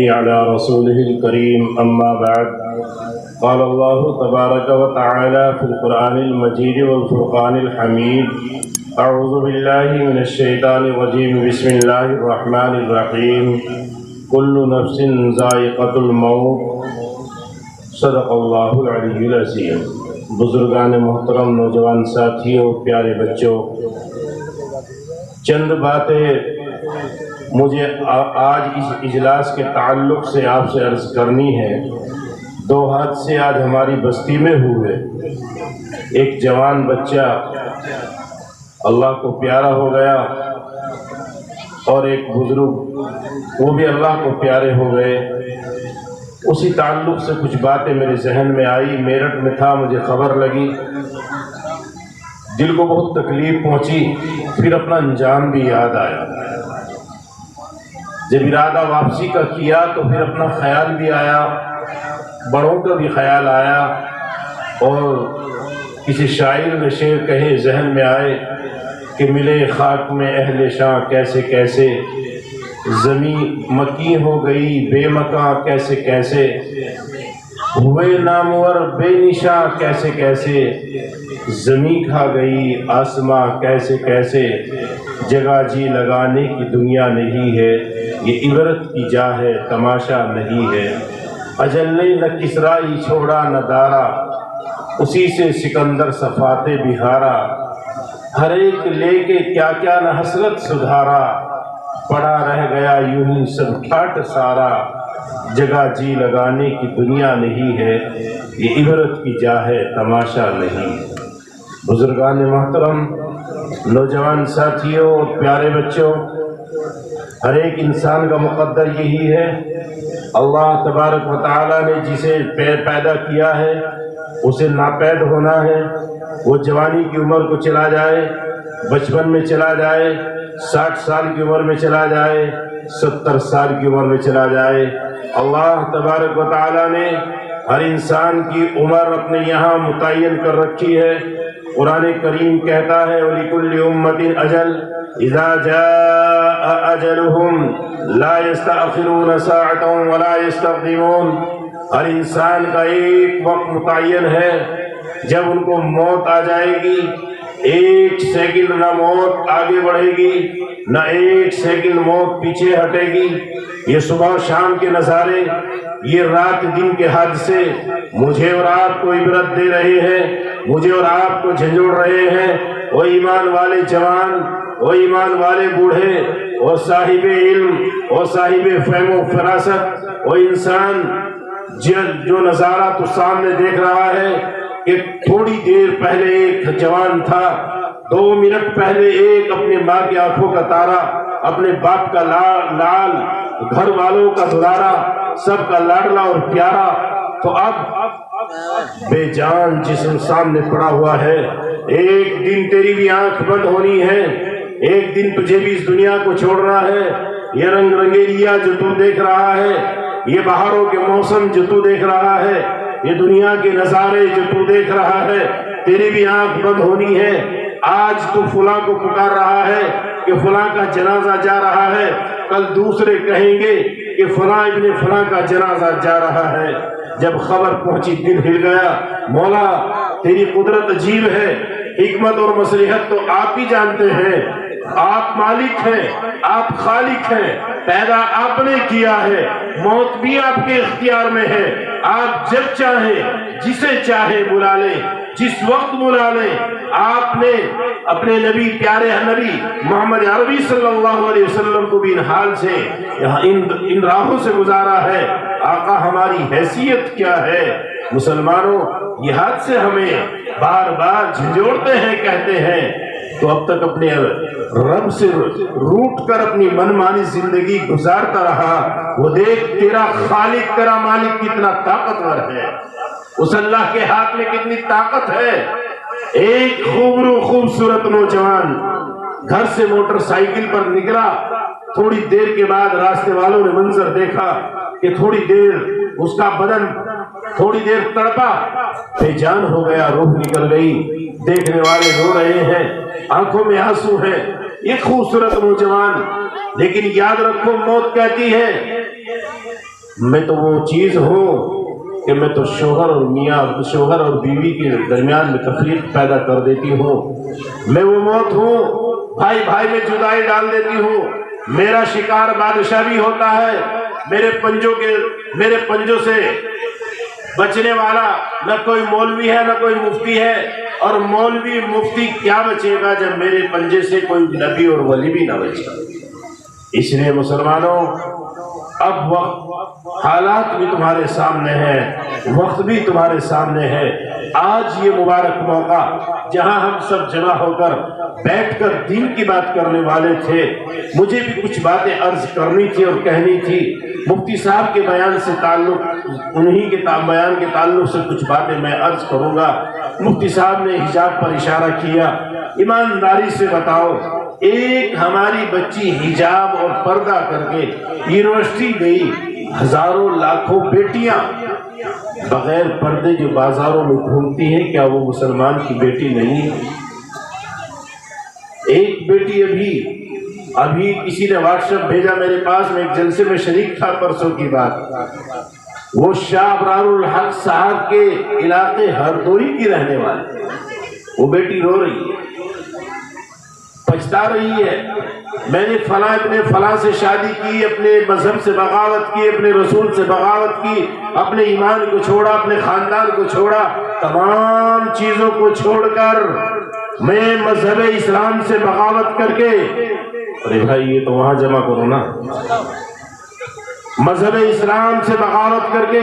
وصلي على رسوله الكريم أما بعد قال الله تبارك وتعالى في القرآن المجيد والفرقان الحميد أعوذ بالله من الشيطان الرجيم بسم الله الرحمن الرحيم كل نفس ذائقة الموت صدق اللہ العلی العظیم۔ بزرگان محترم، نوجوان ساتھیوں، پیارے بچوں، چند باتیں مجھے آج اس اجلاس کے تعلق سے آپ سے عرض کرنی ہے۔ 2 حادثے آج ہماری بستی میں ہوئے۔ ایک جوان بچہ اللہ کو پیارا ہو گیا اور ایک بزرگ وہ بھی اللہ کو پیارے ہو گئے۔ اسی تعلق سے کچھ باتیں میرے ذہن میں آئی۔ میرٹھ میں تھا، مجھے خبر لگی، دل کو بہت تکلیف پہنچی، پھر اپنا انجام بھی یاد آیا۔ جب ارادہ واپسی کا کیا تو پھر اپنا خیال بھی آیا، بڑوں کا بھی خیال آیا، اور کسی شاعر نے شعر کہے ذہن میں آئے کہ ملے خاک میں اہل شاہ کیسے کیسے، زمین مکی ہو گئی بے مکاں کیسے کیسے، ہوئے نامور بے نشاں کیسے کیسے، زمین کھا گئی آسماں کیسے کیسے، جگہ جی لگانے کی دنیا نہیں ہے، یہ عبرت کی جا ہے تماشا نہیں ہے۔ اجل نے نہ کسرائی چھوڑا نہ دارا، اسی سے سکندر صفاتے بہارا، ہر ایک لے کے کیا کیا نہ حسرت سدھارا، پڑا رہ گیا یوں ہی سب ٹھاٹ سارا، جگہ جی لگانے کی دنیا نہیں ہے، یہ عبرت کی جا ہے تماشا نہیں۔ بزرگان محترم، نوجوان ساتھیوں اور پیارے بچوں، ہر ایک انسان کا مقدر یہی ہے، اللہ تبارک و تعالیٰ نے جسے پیدا کیا ہے اسے ناپید ہونا ہے۔ وہ جوانی کی عمر کو چلا جائے، بچپن میں چلا جائے، 60 سال کی عمر میں چلا جائے، 70 سال کی عمر میں چلا جائے، اللہ تبارک و تعالیٰ نے ہر انسان کی عمر اپنے یہاں متعین کر رکھی ہے۔ قرآن کریم کہتا ہے وَلِكُلِّ أُمَّةٍ أَجَلٌ إِذَا جَاءَ أَجَلُهُمْ لَا يَسْتَأْخِرُونَ سَاعَةً وَلَا يَسْتَقْدِمُونَ۔ ہر انسان کا ایک وقت متعین ہے، جب ان کو موت آ جائے گی، 1 سیکنڈ نہ موت آگے بڑھے گی نہ 1 سیکنڈ موت پیچھے ہٹے گی۔ یہ صبح و شام کے نظارے، یہ رات دن کے حادثے مجھے اور آپ کو عبرت دے رہے ہیں، مجھے اور آپ کو جھنجھوڑ رہے ہیں۔ وہ ایمان والے جوان، وہ ایمان والے بوڑھے، وہ صاحب علم، وہ صاحب فہم و فراست، وہ انسان جو نظارہ تو سامنے دیکھ رہا ہے کہ تھوڑی دیر پہلے ایک جوان تھا، 2 منٹ پہلے ایک اپنے ماں کی آنکھوں کا تارا، اپنے باپ کا لال، گھر والوں کا دلارا، سب کا لاڈلا اور پیارا، تو اب بے جان جسم سامنے پڑا ہوا ہے۔ ایک دن تیری بھی آنکھ بند ہونی ہے، ایک دن تجھے بھی اس دنیا کو چھوڑنا ہے۔ یہ رنگ رنگیریا جو تو دیکھ رہا ہے، یہ بہاروں کے موسم جو تو دیکھ رہا ہے، یہ دنیا کے نظارے جو تو دیکھ رہا ہے، تیری بھی آنکھ بند ہونی ہے۔ آج تو فلاں کو پکار رہا ہے کہ فلاں کا جنازہ جا رہا ہے، کل دوسرے کہیں گے کہ فلاں ابن فلاں کا جنازہ جا رہا ہے۔ جب خبر پہنچی دل ہل گیا۔ مولا تیری قدرت عجیب ہے، حکمت اور مصلحت تو آپ ہی جانتے ہیں۔ آپ مالک ہیں، آپ خالق ہیں، پیدا آپ نے کیا ہے، موت بھی آپ کے اختیار میں ہے۔ آپ جب چاہیں جسے چاہے بلا لیں، جس وقت بلا لیں۔ آپ نے اپنے نبی، پیارے نبی محمد عربی صلی اللہ علیہ وسلم کو بھی ان حال سے، ان راہوں سے گزارا ہے۔ آقا ہماری حیثیت کیا ہے؟ مسلمانوں، یہ حادثے ہمیں بار بار جھنجھوڑتے ہیں، کہتے ہیں تو اب تک اپنے رب سے روٹ کر اپنی منمانی زندگی گزارتا رہا۔ وہ دیکھ تیرا خالق، تیرا مالک کتنا طاقتور ہے، اس اللہ کے ہاتھ میں کتنی طاقت ہے۔ ایک خوبصورت نوجوان گھر سے موٹر سائیکل پر نکلا، تھوڑی دیر کے بعد راستے والوں نے منظر دیکھا کہ تھوڑی دیر اس کا بدن تھوڑی دیر تڑپا، بے جان ہو گیا، روح نکل گئی۔ دیکھنے والے رو رہے ہیں، آنکھوں میں آنسو ہے۔ یہ خوبصورت نوجوان، لیکن یاد رکھو موت کہتی ہے میں تو وہ چیز ہوں کہ میں تو شوہر اور میاں، شوہر اور بیوی کے درمیان میں تفریق پیدا کر دیتی ہوں، میں وہ موت ہوں بھائی بھائی میں جدائی ڈال دیتی ہوں، میرا شکار بادشاہ بھی ہوتا ہے، میرے پنجوں سے بچنے والا نہ کوئی مولوی ہے نہ کوئی مفتی ہے، اور مولوی مفتی کیا بچے گا جب میرے پنجے سے کوئی نبی اور ولی بھی نہ بچے۔ اس لیے مسلمانوں، اب وقت، حالات بھی تمہارے سامنے ہیں، وقت بھی تمہارے سامنے ہے۔ آج یہ مبارک موقع جہاں ہم سب جمع ہو کر بیٹھ کر دین کی بات کرنے والے تھے، مجھے بھی کچھ باتیں عرض کرنی تھی اور کہنی تھی۔ مفتی صاحب کے بیان سے تعلق، انہی کے بیان کے تعلق سے کچھ باتیں میں عرض کروں گا۔ مفتی صاحب نے حجاب پر اشارہ کیا۔ ایمانداری سے بتاؤ، ایک ہماری بچی حجاب اور پردہ کر کے یونیورسٹی گئی، ہزاروں لاکھوں بیٹیاں بغیر پردے جو بازاروں میں گھومتی ہیں، کیا وہ مسلمان کی بیٹی نہیں ہے؟ ایک بیٹی ابھی کسی نے واٹس ایپ بھیجا میرے پاس، میں ایک جلسے میں شریک تھا پرسوں کی بات، وہ شاہ ابرار الحق صاحب کے علاقے ہردوئی کی رہنے والی، وہ بیٹی رو رہی ہے، پچھتا رہی ہے، میں نے فلاں ابن فلاں سے شادی کی، اپنے مذہب سے بغاوت کی، اپنے رسول سے بغاوت کی، اپنے ایمان کو چھوڑا، اپنے خاندان کو چھوڑا، تمام چیزوں کو چھوڑ کر میں مذہب اسلام سے بغاوت کر کے، ارے بھائی یہ تو وہاں جمع کرو نا، مذہب اسلام سے بغاوت کر کے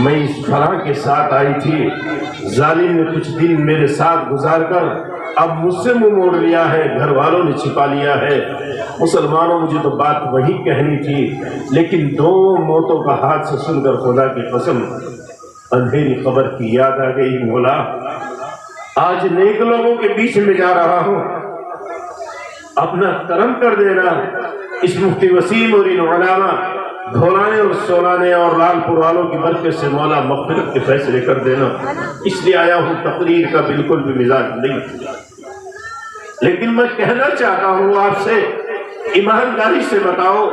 میں اس فلاں کے ساتھ آئی تھی، ظالم نے کچھ دن میرے ساتھ گزار کر اب مجھ سے منہ موڑ لیا ہے، گھر والوں نے چھپا لیا ہے۔ مسلمانوں، مجھے تو بات وہی کہنی تھی، لیکن دو موتوں کا حادثہ سن کر خدا کی قسم اندھیری خبر کی یاد آ گئی۔ مولا، آج نیک لوگوں کے بیچ میں جا رہا ہوں، اپنا کرم کر دینا، اس مفتی وسیم اور ان علماء دھولانے اور سولانے اور لال پور والوں کی برکت سے مولا مغفرت کے فیصلے کر دینا۔ اس لیے آیا ہوں، تقریر کا بالکل بھی مزاج نہیں، لیکن میں کہنا چاہتا ہوں آپ سے، ایمانداری سے بتاؤ،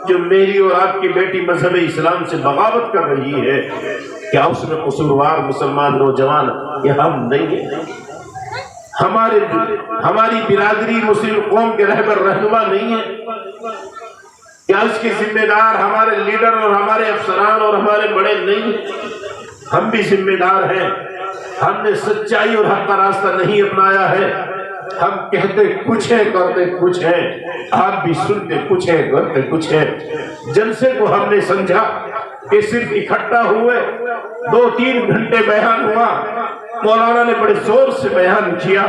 جو میری اور آپ کی بیٹی مذہب اسلام سے بغاوت کر رہی ہے، کیا اس میں قصوروار مسلمان نوجوان یہ ہم نہیں ہیں؟ ہماری برادری مسلم قوم کے رہبر رہنما نہیں ہے؟ کیا اس کے ذمہ دار ہمارے لیڈر اور ہمارے افسران اور ہمارے بڑے نہیں ہیں؟ ہم بھی ذمہ دار ہیں، ہم نے سچائی اور حق کا راستہ نہیں اپنایا ہے، ہم کہتے کچھ ہے کرتے کچھ ہے، آپ بھی سنتے کچھ ہے کرتے کچھ ہے۔ جلسے کو ہم نے سمجھا کہ صرف اکٹھا ہوئے، 2-3 گھنٹے بیان ہوا، مولانا نے بڑے زور سے بیان کیا،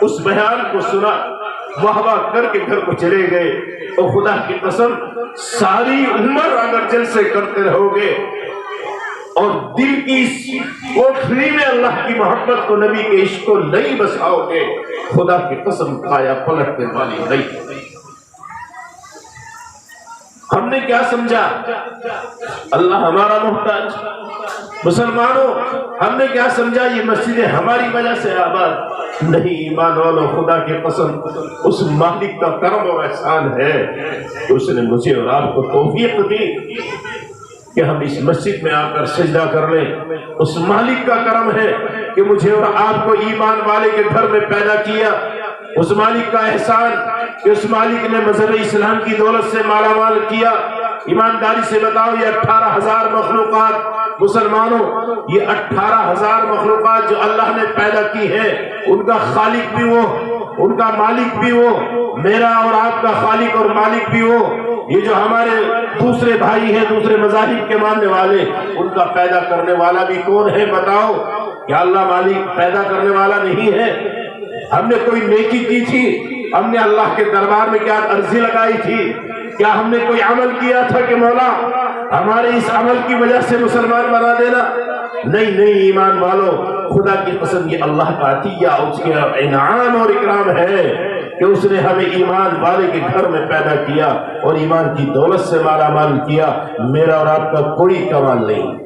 اس بیان کو سنا، واہ واہ کر کے گھر کو چلے گئے۔ اور خدا کی قسم، ساری عمر اگر جلسے کرتے رہو گے اور دل کی کوٹھری میں اللہ کی محبت کو، نبی کے عشق کو نہیں بساؤ گے، خدا کی قسم کھایا پلٹنے والی نہیں۔ ہم نے کیا سمجھا؟ اللہ ہمارا محتاج۔ مسلمانوں، ہم نے کیا سمجھا؟ یہ مسجدیں ہماری وجہ سے آباد نہیں۔ ایمان والو، خدا کی قسم، اس مالک کا کرم اور احسان ہے کہ اس نے مجھے اور آپ کو توفیق دی کہ ہم اس مسجد میں آ کر سجدہ کر لیں۔ اس مالک کا کرم ہے کہ مجھے اور آپ کو ایمان والے کے گھر میں پیدا کیا۔ اس مالک کا احسان کہ اس مالک نے مذہب اسلام کی دولت سے مالا مال کیا۔ ایمانداری سے بتاؤ، یہ 18,000 مخلوقات، مسلمانوں، یہ 18,000 مخلوقات جو اللہ نے پیدا کی ہے، ان کا خالق بھی وہ، ان کا مالک بھی وہ، میرا اور آپ کا خالق اور مالک بھی وہ۔ یہ جو ہمارے دوسرے بھائی ہیں، دوسرے مذاہب کے ماننے والے، ان کا پیدا کرنے والا بھی کون ہے؟ بتاؤ، کیا اللہ مالک پیدا کرنے والا نہیں ہے؟ ہم نے کوئی نیکی کی تھی، ہم نے اللہ کے دربار میں کیا عرضی لگائی تھی؟ کیا ہم نے کوئی عمل کیا تھا کہ مولا ہمارے اس عمل کی وجہ سے مسلمان بنا دینا؟ نہیں، ایمان والو، خدا کی قسم، یہ اللہ کا عطیہ، اس کے انعام اور اکرام ہے کہ اس نے ہمیں ایمان والے کے گھر میں پیدا کیا اور ایمان کی دولت سے مالا مال کیا۔ میرا اور آپ کا کوئی کمال نہیں۔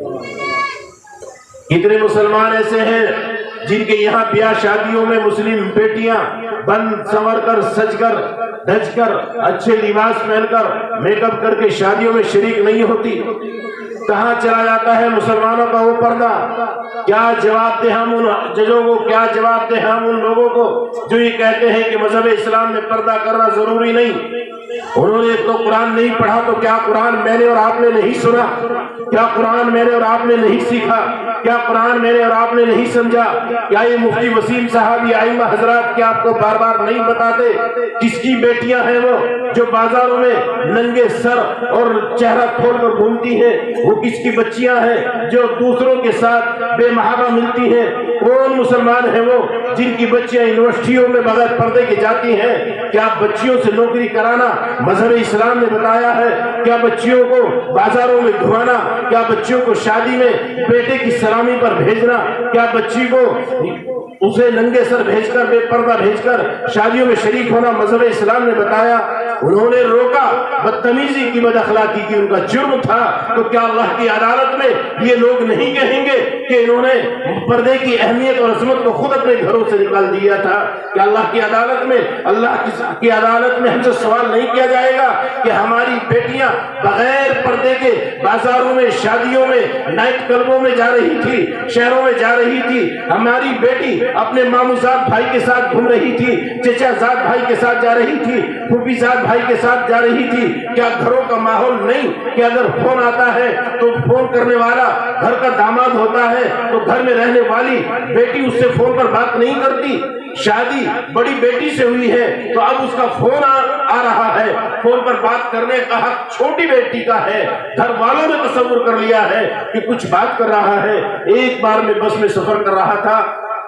کتنے مسلمان ایسے ہیں جن کے یہاں بیاہ شادیوں میں مسلم بیٹیاں بن سنور کر سج کر دھج کر اچھے لباس پہن کر میک اپ کر کے شادیوں میں شریک نہیں ہوتی؟ کہاں چلا جاتا ہے مسلمانوں کا وہ پردہ؟ کیا جواب دیں ہم ان ججوں کو، کیا جواب دیں ہم ان لوگوں کو جو یہ کہتے ہیں کہ مذہب اسلام میں پردہ کرنا ضروری نہیں؟ انہوں نے تو قرآن نہیں پڑھا، تو کیا قرآن میں نے اور آپ نے نہیں سنا؟ کیا قرآن میں نے اور آپ نے نہیں سیکھا؟ کیا قرآن میں نے اور آپ نے نہیں سمجھا؟ کیا یہ مفتی وسیم صاحب، یہ ائمہ حضرات کیا آپ کو بار بار نہیں بتاتے کس کی بیٹیاں ہیں وہ جو بازاروں میں ننگے سر اور چہرہ کھول کر گھومتی ہیں؟ وہ کس کی بچیاں ہیں جو دوسروں کے ساتھ بے محابہ ملتی ہیں؟ کون مسلمان ہیں وہ جن کی بچیاں یونیورسٹیوں میں بغیر پردے کے جاتی ہیں؟ کیا بچیوں سے نوکری کرانا مذہب اسلام نے بتایا ہے؟ کیا بچیوں کو بازاروں میں گھمانا، کیا بچیوں کو شادی میں بیٹے کی سلامی پر بھیجنا، کیا بچی کو اسے ننگے سر بھیج کر، بے پردہ بھیج کر شادیوں میں شریک ہونا مذہب اسلام نے بتایا؟ انہوں نے روکا، بدتمیزی کی، بد اخلاقی کی ان کا جرم تھا۔ تو کیا اللہ کی عدالت میں یہ لوگ نہیں کہیں گے کہ انہوں نے پردے کی اہمیت اور عظمت کو خود اپنے گھروں سے نکال دیا تھا؟ کہ اللہ کی عدالت میں، اللہ کی عدالت میں ہم سے سوال نہیں کیا جائے گا کہ ہماری بیٹیاں بغیر پردے کے بازاروں میں، شادیوں میں، نائٹ کلبوں میں جا رہی تھی، شہروں میں جا رہی تھی، ہماری بیٹی اپنے ماموں زاد بھائی کے ساتھ گھوم رہی تھی، چچا زاد بھائی کے ساتھ جا رہی تھی، پھوپھی زاد بھائی کے ساتھ جا رہی تھی؟ کیا گھروں کا ماحول نہیں کہ اگر فون آتا ہے تو فون کرنے والا گھر کا داماد ہوتا ہے تو گھر میں رہنے والی بیٹی اس سے فون پر بات نہیں کرتی؟ شادی بڑی بیٹی سے ہوئی ہے تو اب اس کا فون آ رہا ہے، فون پر بات کرنے کا حق چھوٹی بیٹی کا ہے۔ گھر والوں نے تصور کر لیا ہے کہ کچھ بات کر رہا ہے۔ ایک بار میں بس میں سفر کر رہا تھا،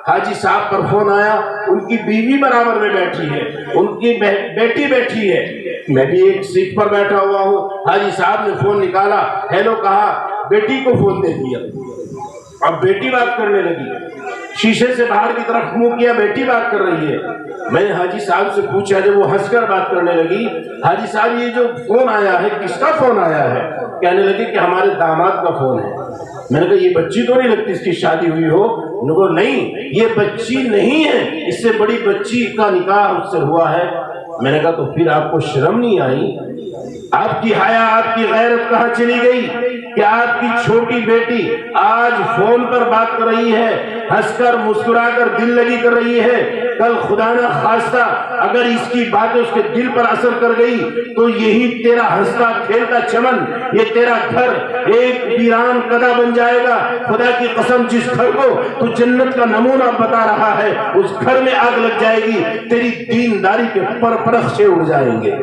حاجی صاحب پر فون آیا، ان کی بیوی برابر میں بیٹھی ہے، ان کی بیٹی بیٹھی ہے، میں بھی ایک سیٹ پر بیٹھا ہوا ہوں۔ حاجی صاحب نے فون نکالا، ہیلو کہا، بیٹی کو فون دے دیا۔ اب بیٹی بات کرنے لگی، شیشے سے باہر کی طرف منہ کیا، بیٹی بات کر رہی ہے۔ میں نے حاجی صاحب سے پوچھا، جب وہ ہنس کر بات کرنے لگی، حاجی صاحب یہ جو فون آیا ہے کس کا فون آیا ہے؟ کہنے لگے کہ ہمارے داماد کا فون ہے۔ میں نے کہا یہ بچی تو نہیں لگتی اس کی شادی ہوئی ہو؟ انہوں نے کہا نہیں یہ بچی نہیں ہے، اس سے بڑی بچی کا نکاح اس سے ہوا ہے۔ میں نے کہا تو پھر آپ کو شرم نہیں آئی؟ آپ کی حیا، آپ کی غیرت کہاں چلی گئی کہ آپ کی چھوٹی بیٹی آج فون پر بات کر رہی ہے، ہنس کر مسکرا کر دل لگی کر رہی ہے، کل خدا نہ خواستہ اگر اس کی باتیں اس کے دل پر اثر کر گئی تو یہی تیرا ہنستا کھیلتا چمن، یہ تیرا گھر ایک ویران قدا بن جائے گا۔ خدا کی قسم جس گھر کو تو جنت کا نمونہ بتا رہا ہے اس گھر میں آگ لگ جائے گی، تیری دینداری کے پر پرخچے اڑ جائیں گے۔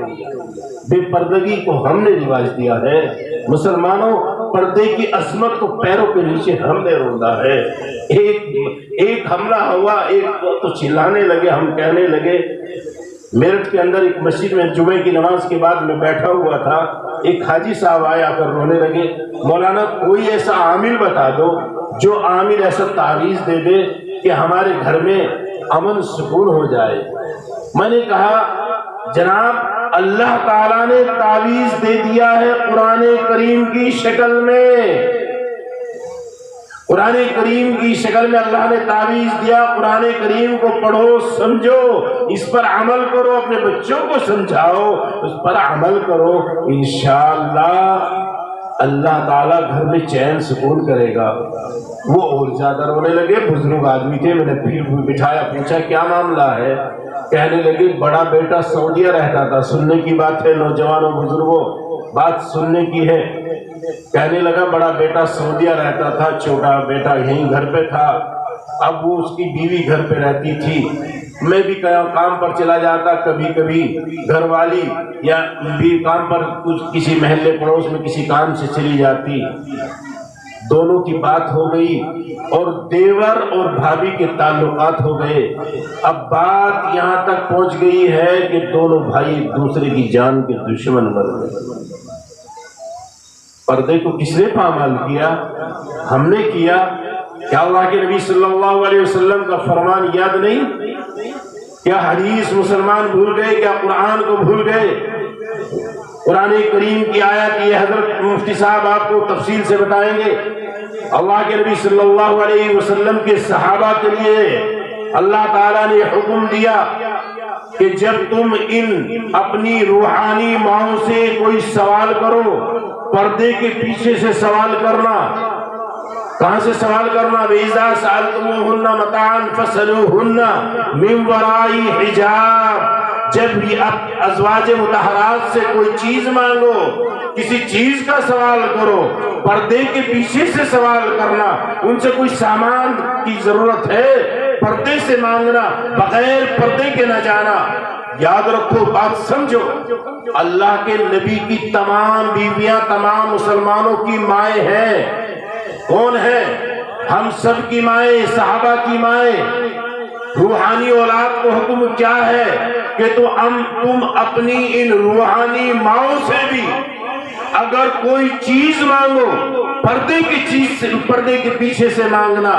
بے پردگی کو ہم نے رواج دیا ہے۔ مسلمانوں، پردے کی عظمت کو پیروں کے نیچے ہم نے روندا ہے۔ ایک حملہ ہوا، ایک تو چلانے لگے، ہم کہنے لگے۔ میرٹھ کے اندر ایک مسجد میں جمعے کی نماز کے بعد میں بیٹھا ہوا تھا، ایک حاجی صاحب آئے، آ کر رونے لگے، مولانا کوئی ایسا عامل بتا دو جو عامل ایسا تعویذ دے دے کہ ہمارے گھر میں امن سکون ہو جائے۔ میں نے کہا جناب اللہ تعالیٰ نے تعویذ دے دیا ہے قرآن کریم کی شکل میں، قرآن کریم کی شکل میں اللہ نے تعویذ دیا۔ قرآن کریم کو پڑھو، سمجھو، اس پر عمل کرو، اپنے بچوں کو سمجھاؤ، اس پر عمل کرو، انشاءاللہ اللہ تعالیٰ گھر میں چین سکون کرے گا۔ وہ اور زیادہ رونے لگے، بزرگ آدمی تھے، میں نے پھر بٹھایا، پوچھا کیا معاملہ ہے؟ کہنے لگے بڑا بیٹا سعودیہ رہتا تھا، سننے کی بات ہے نوجوانوں بزرگوں، بات سننے کی ہے۔ کہنے لگا بڑا بیٹا سعودیہ رہتا تھا، چھوٹا بیٹا یہیں گھر پہ تھا، اب وہ اس کی بیوی گھر پہ رہتی تھی، میں بھی کام پر چلا جاتا، کبھی کبھی گھر والی یا بھی کام پر کچھ کسی محلے پڑوس میں کسی کام سے چلی جاتی، دونوں کی بات ہو گئی اور دیور اور بھابھی کے تعلقات ہو گئے۔ اب بات یہاں تک پہنچ گئی ہے کہ دونوں بھائی ایک دوسرے کی جان کے دشمن بن گئے۔ پردے کو کس نے پامال کیا؟ ہم نے کیا۔ کیا اللہ کے نبی صلی اللہ علیہ وسلم کا فرمان یاد نہیں؟ کیا حدیث مسلمان بھول گئے؟ کیا قرآن کو بھول گئے؟ قرآن کریم کی آیت یہ حضرت مفتی صاحب آپ کو تفصیل سے بتائیں گے اللہ کے نبی صلی اللہ علیہ وسلم کے صحابہ کے لیے اللہ تعالیٰ نے حکم دیا کہ جب تم ان اپنی روحانی ماؤں سے کوئی سوال کرو، پردے کے پیچھے سے سوال کرنا۔ کہاں سے سوال کرنا؟ وَإِذَا سَأَلْتُمُوهُنَّ مَتَاعًا فَاسْأَلُوهُنَّ مِنْ وَرَاءِ حِجَابٍ، جب بھی اب ازواج مطہرات سے کوئی چیز مانگو، کسی چیز کا سوال کرو، پردے کے پیچھے سے سوال کرنا۔ ان سے کوئی سامان کی ضرورت ہے، پردے سے مانگنا، بغیر پردے کے نہ جانا۔ یاد رکھو، بات سمجھو، اللہ کے نبی کی تمام بیویاں تمام مسلمانوں کی مائیں ہیں۔ کون ہے؟ ہم سب کی مائیں، صحابہ کی مائیں۔ روحانی اولاد کو حکم کیا ہے کہ تم اپنی ان روحانی ماؤں سے بھی اگر کوئی چیز مانگو، پردے کے پیچھے سے مانگنا۔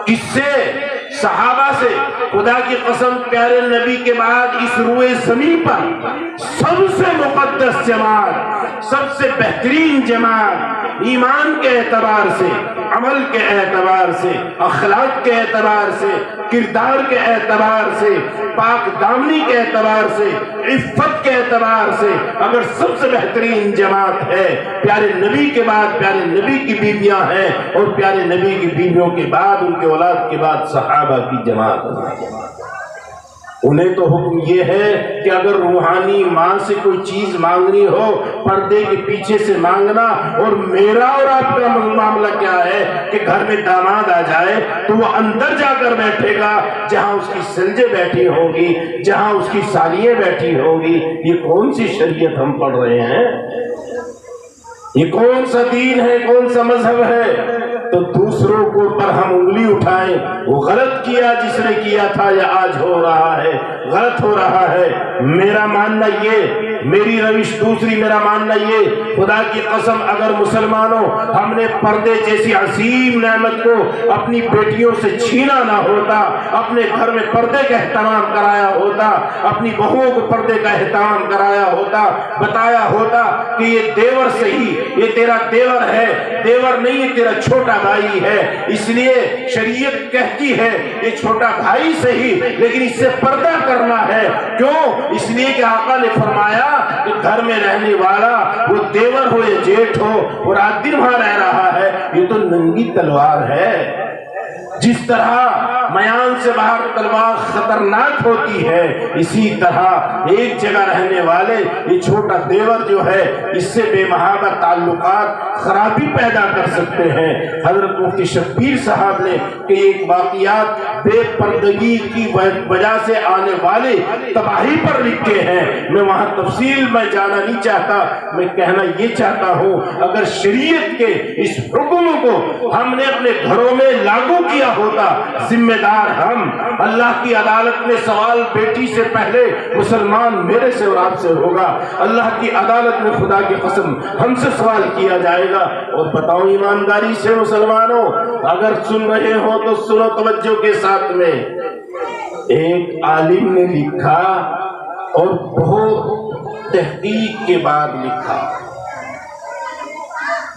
کس سے؟ صحابہ سے۔ خدا کی قسم، پیارے نبی کے بعد اس روئے زمین پر سب سے مقدس جماعت، سب سے بہترین جماعت، ایمان کے اعتبار سے، عمل کے اعتبار سے، اخلاق کے اعتبار سے، کردار کے اعتبار سے، پاک دامنی کے اعتبار سے، عفت کے اعتبار سے، اگر سب سے بہترین جماعت ہے، پیارے نبی کے بعد پیارے نبی کی بیویاں ہیں، اور پیارے نبی کی بیویوں کے بعد ان کے اولاد کے بعد صحابہ کی جماعت ہے۔ انہیں تو حکم یہ ہے کہ اگر روحانی ماں سے کوئی چیز مانگنی ہو، پردے کے پیچھے سے مانگنا۔ اور میرا اور آپ کا معاملہ کیا ہے کہ گھر میں داماد آ جائے تو وہ اندر جا کر بیٹھے گا جہاں اس کی سلجے بیٹھی ہوں گی، جہاں اس کی سالیاں بیٹھی ہوں گی۔ یہ کون سی شریعت ہم پڑھ رہے ہیں؟ یہ کون سا دین ہے؟ کون سا مذہب ہے؟ تو دوسروں کو پر ہم انگلی اٹھائیں، وہ غلط کیا جس نے کیا تھا، یا آج ہو رہا ہے، غلط ہو رہا ہے۔ میرا ماننا یہ، میری روش دوسری، میرا ماننا یہ، خدا کی قسم اگر مسلمانوں ہم نے پردے جیسی عظیم نعمت کو اپنی بیٹیوں سے چھینا نہ ہوتا، اپنے گھر میں پردے کا اہتمام کرایا ہوتا، اپنی بہوؤں کو پردے کا اہتمام کرایا ہوتا، بتایا ہوتا کہ یہ دیور صحیح، یہ تیرا دیور ہے، دیور نہیں ہے، تیرا چھوٹا بھائی ہے، اس لیے شریعت کہتی ہے یہ چھوٹا بھائی صحیح لیکن اس سے پردہ کرنا ہے۔ کیوں؟ اس لیے کہ آقا نے فرمایا کہ گھر میں رہنے والا وہ دیور ہو یا جیٹھ ہو، اور رات دن وہاں رہ رہا ہے، یہ تو ننگی تلوار ہے۔ جس طرح میان سے باہر تلوار خطرناک ہوتی ہے، اسی طرح ایک جگہ رہنے والے یہ چھوٹا دیور جو ہے اس سے بے محابہ تعلقات خرابی پیدا کر سکتے ہیں۔ حضرت مفتی شبیر صاحب نے کہ ایک واقعات بے پردگی کی وجہ سے آنے والے تباہی پر لکھے ہیں۔ میں وہاں تفصیل میں جانا نہیں چاہتا، میں کہنا یہ چاہتا ہوں اگر شریعت کے اس حکم کو ہم نے اپنے گھروں میں لاگو کیا ہوتا، ذمہ دار ہم۔ اللہ کی عدالت میں سوال بیٹی سے پہلے مسلمان میرے سے اور آپ سے ہوگا۔ اللہ کی عدالت میں خدا کی قسم ہم سے سوال کیا جائے گا۔ اور بتاؤ ایمانداری سے مسلمانوں، اگر سن رہے ہو تو سنو توجہ کے ساتھ میں۔ ایک عالم نے لکھا اور بہت تحقیق کے بعد لکھا،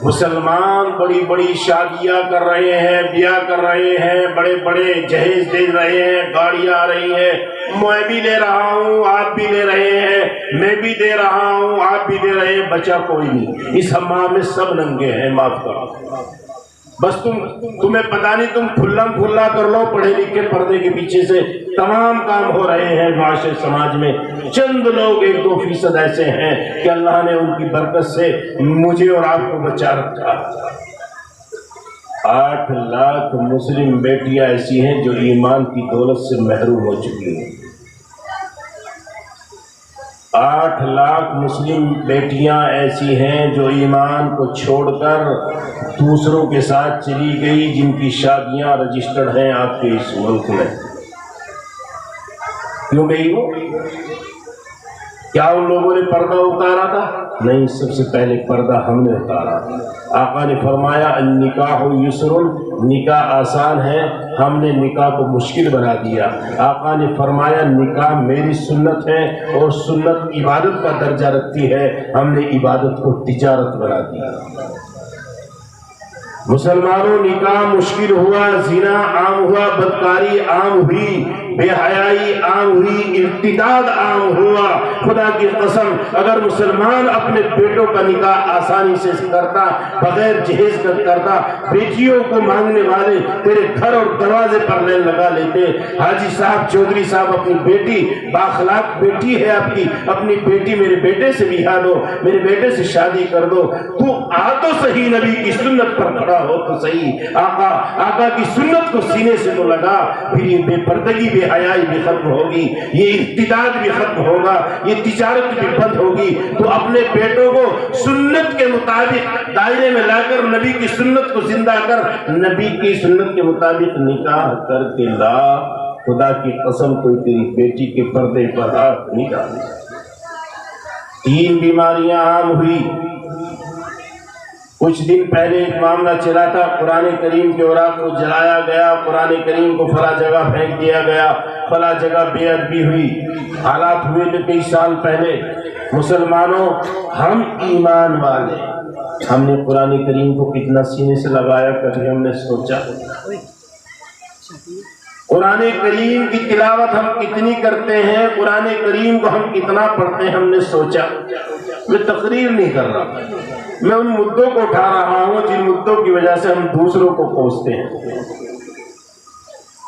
مسلمان بڑی بڑی شادیاں کر رہے ہیں، بیاہ کر رہے ہیں، بڑے بڑے جہیز دے رہے ہیں، گاڑیاں آ رہی ہیں، میں بھی لے رہا ہوں، آپ بھی لے رہے ہیں، میں بھی دے رہا ہوں، آپ بھی دے رہے ہیں، بچہ کوئی نہیں۔ اس حمام میں سب ننگے ہیں، معاف کرو، بس تمہیں پتا نہیں، تم کھلا کر لو، پڑھے لکھے پردے کے پیچھے سے تمام کام ہو رہے ہیں معاشرے سماج میں۔ چند لوگ 1-2% ایسے ہیں کہ اللہ نے ان کی برکت سے مجھے اور آپ کو بچا رکھا۔ 8 لاکھ مسلم بیٹیاں ایسی ہیں جو ایمان کی دولت سے محروم ہو چکی ہیں۔ 8 لاکھ مسلم بیٹیاں ایسی ہیں جو ایمان کو چھوڑ کر دوسروں کے ساتھ چلی گئی، جن کی شادیاں رجسٹرڈ ہیں آپ کے اس ملک میں۔ کیوں گئی وہ؟ کیا ان لوگوں نے پردہ اتارا تھا؟ نہیں، سب سے پہلے پردہ ہم نے اتارا۔ آقا نے فرمایا النکاح یسر، نکاح آسان ہے، ہم نے نکاح کو مشکل بنا دیا۔ آقا نے فرمایا نکاح میری سنت ہے اور سنت عبادت کا درجہ رکھتی ہے، ہم نے عبادت کو تجارت بنا دیا۔ مسلمانوں نکاح مشکل ہوا، زنا عام ہوا، بدکاری عام ہوئی، بے حیائی عام ہوئی، ارتداد عام ہوا۔ خدا کی قسم اگر مسلمان اپنے بیٹوں کا نکاح آسانی سے کرتا، بغیر جہیز کرتا، بیٹیوں کو مانگنے والے تیرے گھر اور دروازے پر لین لگا لیتے۔ حاجی صاحب، چودھری صاحب، اپنی بیٹی، بااخلاق بیٹی ہے آپ کی، اپنی بیٹی میرے بیٹے سے بیاہ دو، میرے بیٹے سے شادی کر دو۔ تو آ تو صحیح، نبی کی سنت پر کھڑا ہو تو صحیح، آقا کی سنت کو سینے سے تو لگا، پھر یہ بے پردگی، بے حیائی بھی ختم ہوگی، یہ ارتداد بھی ختم ہوگا، یہ تجارت بھی بند ہوگی۔ تو اپنے بیٹوں کو سنت کے مطابق دائرے میں لا کر نبی کی سنت کو زندہ کر، نبی کی سنت کے مطابق نکاح کر کے لا۔ خدا کی قسم کوئی تیری بیٹی کے پردے پر ہاتھ نہیں ڈالے۔ 3 بیماریاں عام ہوئی۔ کچھ دن پہلے ایک معاملہ چلا تھا، قرآن کریم کے اوراق کو جلایا گیا، قرآن کریم کو فلاں جگہ پھینک دیا گیا، فلاں جگہ بے ادبی ہوئی۔ حالات ہوئے تھے کئی سال پہلے۔ مسلمانوں، ہم ایمان والے، ہم نے قرآن کریم کو کتنا سینے سے لگایا، کبھی ہم نے سوچا؟ قرآن کریم کی تلاوت ہم کتنی کرتے ہیں، قرآن کریم کو ہم کتنا پڑھتے ہیں، ہم نے سوچا؟ میں تقریر نہیں کر رہا، میں ان مدوں کو اٹھا رہا ہوں جن مدوں کی وجہ سے ہم دوسروں کو کوستے ہیں۔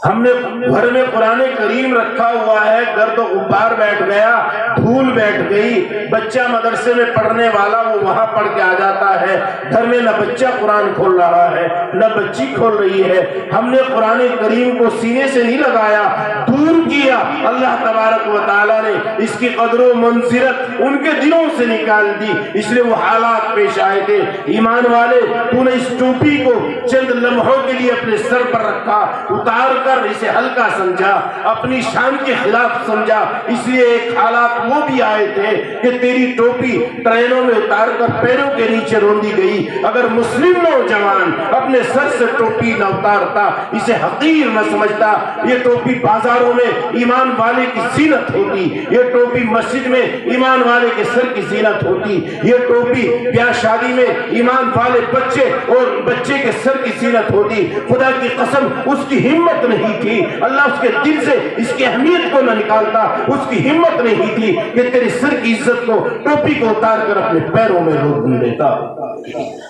ہم نے گھر میں قرآن کریم رکھا ہوا ہے، گرد و غبار بیٹھ گیا، دھول بیٹھ گئی، بچہ مدرسے میں پڑھنے والا وہ وہاں پڑھ کے آ جاتا ہے، گھر میں نہ بچہ قرآن کھول رہا ہے نہ بچی کھول رہی ہے۔ ہم نے قرآن کریم کو سینے سے نہیں لگایا، دور کیا۔ اللہ تبارک و تعالیٰ نے اس کی قدر و منزلت ان کے دلوں سے نکال دی، اس لیے وہ حالات پیش آئے تھے۔ ایمان والے، تو نے اس ٹوپی کو چند لمحوں کے لیے اپنے سر پر رکھا، اتار کر اسے ہلکا سمجھا، اپنی شان کے خلاف سمجھا، اس لیے ایک حالات وہ بھی آئے تھے کہ تیری ٹوپی ٹرینوں میں اتار کر پیروں کے نیچے روندی گئی۔ اگر مسلم نوجوان اپنے سر سے ٹوپی نہ اتارتا، اسے حقیر نہ سمجھتا، یہ ٹوپی بازاروں میں ایمان والے کی زینت ہوتی، یہ ٹوپی مسجد میں ایمان والے کے سر کی زینت ہوتی، یہ ٹوپی بیاہ شادی میں ایمان والے بچے اور بچے کے سر کی زینت ہوتی۔ خدا کی قسم اس کی ہمت نہیں تھی، اللہ اس کے دل سے اس کی اہمیت کو نہ نکالتا، اس کی ہمت نہیں تھی کہ تیرے سر کی عزت کو، ٹوپی کو اتار کر اپنے پیروں میں روک دیتا۔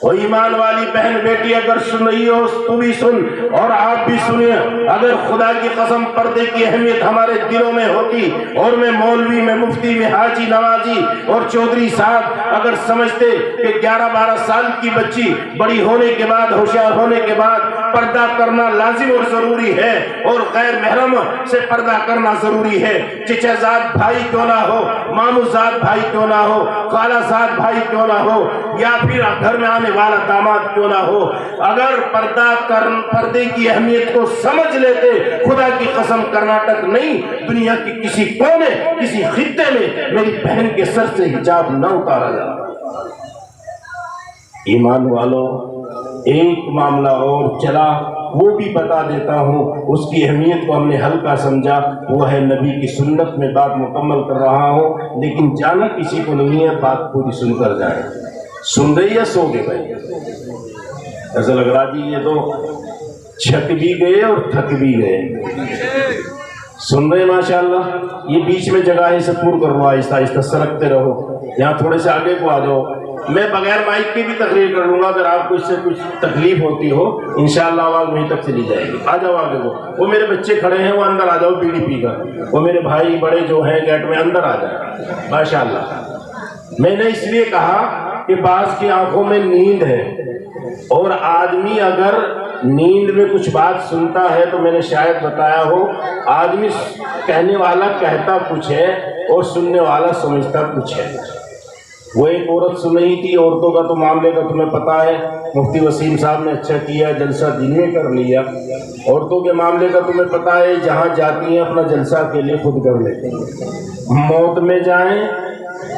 اور ایمان والی بہن بیٹی اگر سن رہی ہو تو بھی سن، اور آپ بھی سنیں، اگر خدا کی قسم پردے کی اہمیت ہمارے دلوں میں ہوتی، اور میں مولوی، میں مفتی، میں حاجی نوازی اور چودھری صاحب اگر سمجھتے کہ 11-12 سال کی بچی بڑی ہونے کے بعد، ہوشیار ہونے کے بعد پردہ کرنا لازم اور ضروری ہے، اور غیر محرم سے پردہ کرنا ضروری ہے، چچا زاد بھائی کیوں نہ ہو، مامو زاد بھائی کیوں نہ ہو، خالہ زاد بھائی کیوں نہ ہو، یا پھر گھر میں آنے والا داماد کیوں نہ ہو، اگر پردے کی اہمیت کو سمجھ لیتے، خدا کی قسم کرناٹک نہیں، دنیا کی کسی کونے، کسی خطے میں میری بہن کے سر سے حجاب نہ اتارا جاتا۔ ایمان والوں، ایک معاملہ اور چلا، وہ بھی بتا دیتا ہوں، اس کی اہمیت کو ہم نے ہلکا سمجھا، وہ ہے نبی کی سنت۔ میں بات مکمل کر رہا ہوں، لیکن جانا کسی کو نہیں ہے، بات پوری سن کر جائیں۔ سن رہی یا سو گئے بھائی؟ ایسا لگ رہا جی یہ تو چھک بھی گئے اور تھک بھی گئے۔ سن رہے ماشاءاللہ؟ یہ بیچ میں جگہ ہے، اسے پور کرو، آہستہ آہستہ سرکتے رہو، یہاں تھوڑے سے آگے کو آ جاؤ۔ میں بغیر مائک کی بھی تقریر کر لوں گا، اگر آپ کو اس سے کچھ تکلیف ہوتی ہو انشاءاللہ آواز وہیں تک چلی جائے گی۔ آ جاؤ آگے کو، وہ میرے بچے کھڑے ہیں، وہ اندر آ جاؤ بیڑی پی کر، وہ میرے بھائی بڑے جو ہیں گیٹ میں، اندر آ جائیں ماشاءاللہ۔ میں نے اس لیے کہا کہ بعض کی آنکھوں میں نیند ہے، اور آدمی اگر نیند میں کچھ بات سنتا ہے تو میں نے شاید بتایا ہو، آدمی کہنے والا کہتا کچھ ہے اور سننے والا سمجھتا کچھ ہے۔ وہ ایک عورت سن رہی تھی، عورتوں کا تو معاملے کا تمہیں پتہ ہے، مفتی وسیم صاحب نے اچھا کیا، جلسہ دن میں کر لیا۔ عورتوں کے معاملے کا تمہیں پتہ ہے، جہاں جاتی ہیں اپنا جلسہ اکیلے خود کر لیتے ہیں۔ موت میں جائیں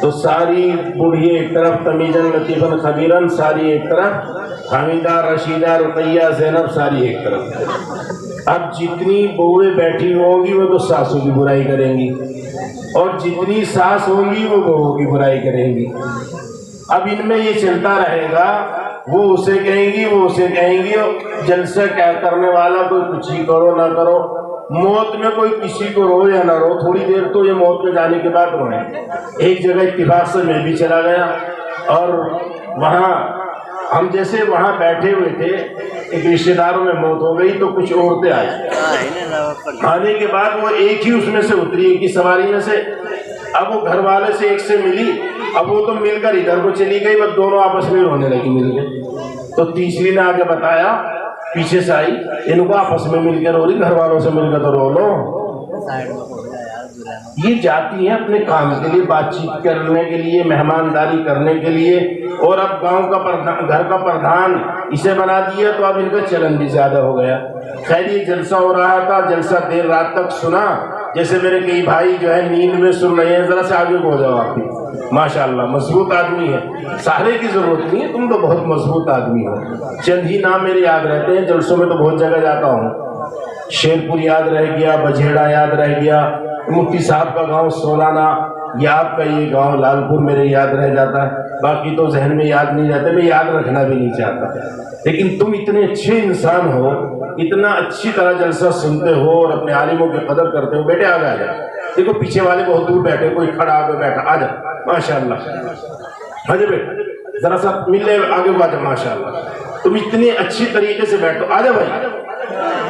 تو ساری بوڑھی ایک طرف، تمیزن لطیفن خبیرن ساری ایک طرف، حمیدہ رشیدہ رقیہ زینب ساری ایک طرف۔ اب جتنی بہویں بیٹھی ہوں گی وہ تو ساسوں کی برائی کریں گی، اور جتنی ساس ہوں گی وہ بہو کی برائی کریں گی۔ اب ان میں یہ چلتا رہے گا وہ اسے کہیں گی، وہ اسے کہیں گی، جلسہ کیا کرنے والا کوئی کچھ ہی کرو نہ کرو، موت میں کوئی کسی کو رو یا نہ رو، تھوڑی دیر تو یہ موت میں جانے کے بعد روئیں۔ ایک جگہ اتفاق سے میں بھی چلا گیا اور وہاں ہم جیسے وہاں بیٹھے ہوئے تھے، ایک رشتہ داروں میں موت ہو گئی تو کچھ عورتیں آئی، آنے کے بعد وہ ایک ہی اس میں سے اتری، ایک ہی سواری میں سے۔ اب وہ گھر والے سے ایک سے ملی، اب وہ تو مل کر ادھر کو چلی گئی، بس دونوں آپس میں رونے لگی مل کے۔ تو تیسری نے آگے بتایا، پیچھے سے آئی، ان کو آپس میں مل کے رو رہی، گھر والوں سے مل کر تو رو لو۔ یہ جاتی ہیں اپنے کام کے لیے، بات چیت کرنے کے لیے، مہمانداری کرنے کے لیے، اور اب گاؤں کا گھر کا پردھان اسے بنا دیا تو اب ان کا چلن بھی زیادہ ہو گیا۔ خیر یہ جلسہ ہو رہا تھا، جلسہ دیر رات تک سنا، جیسے میرے کئی بھائی جو ہے نیند میں سن رہے ہیں، ذرا سے آگے کو ہو جاؤ آپ بھی، ماشاءاللہ مضبوط آدمی ہے، سہارے کی ضرورت نہیں ہے، تم تو بہت مضبوط آدمی ہو۔ چند ہی نام میرے یاد رہتے ہیں، جلسوں میں تو بہت جگہ جاتا ہوں، شیرپور یاد رہ گیا، بجھیڑا یاد رہ گیا، مفتی صاحب کا گاؤں سولانہ، یا آپ کا یہ گاؤں لال پور میرے یاد رہ جاتا ہے، باقی تو ذہن میں یاد نہیں رہتے، میں یاد رکھنا بھی نہیں چاہتا۔ لیکن تم اتنے اچھے انسان ہو، اتنا اچھی طرح جلسہ سنتے ہو اور اپنے عالموں کی قدر کرتے ہو، بیٹے آگے آ جاؤ، دیکھو پیچھے والے بہت دور بیٹھے، کوئی کھڑا آگے بیٹھا، آ جاؤ ماشاءاللہ، آ جاؤ بیٹا ذرا سا ملنے آگے کو آ جاؤ ماشاءاللہ، تم اتنی اچھی طریقے سے بیٹھو، آ جاؤ بھائی،